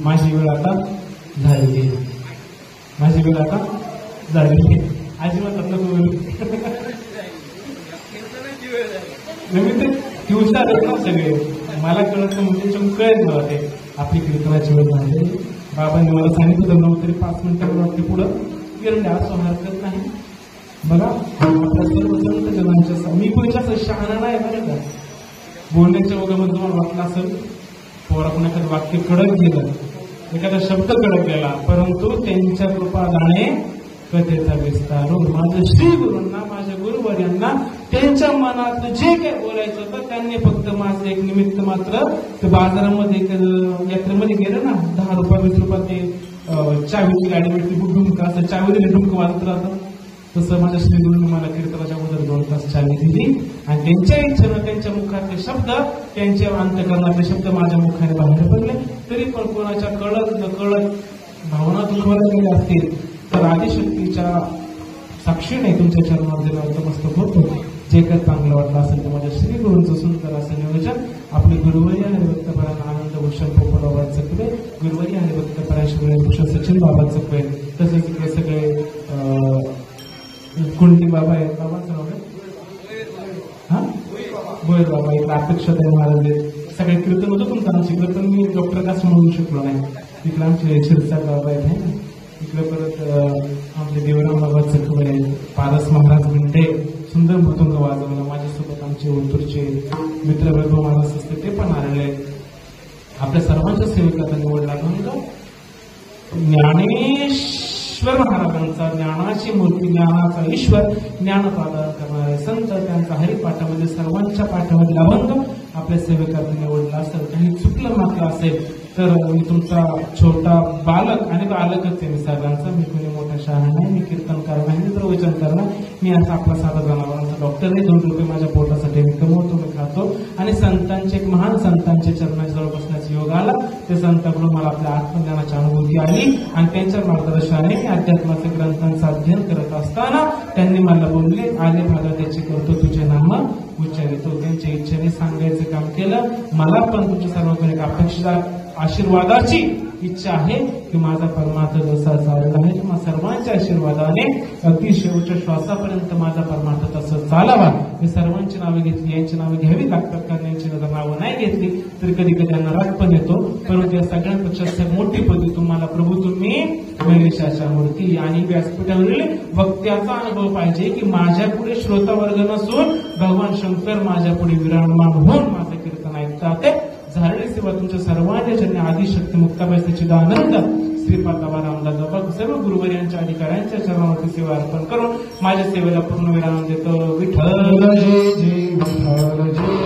माझी वेळ आता झाली, माझी वेळ आता झाली. आजी म्हणतात नको नवीन ते हुशार आहेत ना सगळे, मला कळत म्हणजे कळेल मला ते आपली कीर्तनाची वेळ झाली. बाबांनी मला सांगितलं नव्हतं तरी 5 मिनिटांवर वाटते पुढं गिरण्या असं हरकत नाही. बघा आपल्या सर्व संत जनांच्या मी कोणाच्या शहाणा नाही बरं का. बोलण्याच्या वगैरे तुम्हाला वाटलं असेल पोराकडून एखादं वाक्य कडक गेलं, एखादा शब्द कडक गेला, परंतु त्यांच्या कृपादाने कथेचा विस्तार माझ्या श्री गुरूंना, माझ्या गुरुवर्यांना त्यांच्या मनात जे काही बोलायचं होतं त्यांनी फक्त माझं एक निमित्त मात्र ते बाजारामध्ये यात्रेमध्ये गेलं ना 10 रुपये 20 रुपये ते चावीची गाडी भेटली डुमका असं चावीने डुमकं वाजत राहतं, तसं माझ्या श्री गुरूंनी मला कीर्तनाच्या अगोदर 2 तास चावी दिली आणि त्यांच्या इच्छेनं त्यांच्या मुखातले शब्द, त्यांच्या अंतकरणातले शब्द माझ्या मुखाने बाहेर पडले. तरी पण कोणाच्या कळत न कळत भावना दुखवायला गेल्या असतील तर आदिशक्तीच्या साक्षीने तुमच्या चरणामध्ये नतमस्तक होतो. जे काही चांगलं वाटलं असेल तर माझ्या श्री गुरूंचं सुंदर असं नियोजन आपले गुरुवर्य आणि भक्तपरायण आनंद भूषण पोपटबाबा चकवे, गुरुवर्य आणि भक्तपरायण शिवभूषण सचिन बाबा चकवे, तसेच इकडे सगळे कुंटी बाबा आहेत. बाबांचं नाव आहे भोयर बाबा, इकडे अपेक्षाताई महाराज आहेत. सगळे कीर्तन होतं तुमचं शिकलं पण मी डॉक्टर कास म्हणू शकलो नाही. इकडे आमचे शिरसाट बाबा आहेत है ना, इकडे परत आमचे देवराम बाबा चकवे आहेत, पारस महाराज घंटे सुंदर मृदुंग वाजवला. माझ्यासोबत आमचे ओतूरचे मित्र वैभव महाराज असते ते पण आलेले आहेत. आपल्या सर्वांच्या सेवेकरता निवडला म्हणतो ज्ञानेश्वर महाराजांचा, ज्ञानाची मूर्ती, ज्ञानाचा ईश्वर, ज्ञान प्रदान करणारे संत, त्यांचा हरिपाठामध्ये सर्वांच्या पाठामध्ये अभंग आपल्या सेवेकरता निवडला असेल. काही चुकलं मात्र असेल तर मी तुमचा छोटा बालक आणि बालकच आहे मी सगळ्यांचा. मी कोणी मोठा शहाणा नाही, मी कीर्तनकार नाही, मी प्रवचन करणार, मी असा आपला साधा जनावरांचा डॉक्टर आहे. 2 रुपये माझ्या पोटासाठी मी कमवतो, मी खातो. आणि संतांचे एक महान संतांच्या चरणाजवळ बसण्याचा योग आला. ते संतांकडून मला आपल्या आत्मज्ञानाची अनुभूती आली आणि त्यांच्या मार्गदर्शनाने अध्यात्माच्या ग्रंथांचं अध्ययन करत असताना त्यांनी मला बोलले आले भागात्याचे करतो तुझे नाम उच्चारितो. त्यांच्या इच्छेने सांगायचं काम केलं. मला पण तुमच्या सर्वांकडे एक अपेक्षा आशीर्वादाची इच्छा आहे की माझा परमार्थ जसा चालला आहे किंवा सर्वांच्या आशीर्वादाने अगदी शेवटच्या श्वासापर्यंत माझा परमार्थ तसं चालावा. मी सर्वांची नावे घेतली, यांची नावे घ्यावी लागतात कारण यांची जर नावं नाही घेतली तरी कधी कधी यांना राग पण येतो. परंतु या सगळ्यांपेक्षा मोठी पदवी तुम्हाला प्रभू तुम्ही गणेशाच्या मूर्ती आणि व्यासपीठावरील वक्त्याचा अनुभव पाहिजे की माझ्या पुढे श्रोता वर्ग नसून भगवान शंकर माझ्या पुढे विराजमान होऊन माझं कीर्तन ऐकतात. झालेली सेवा तुमच्या सर्वांच्या चरणी आदिशक्ती मुक्ताबाई सच्चिदानंद श्रीपाद बाबा रामदास बाबा सर्व गुरुवर्यांच्या अधिकाऱ्यांच्या चरणावरती सेवा अर्पण करून माझ्या सेवेला पूर्ण विराम देतो. विठ्ठल जय जय विठ्ठल जय.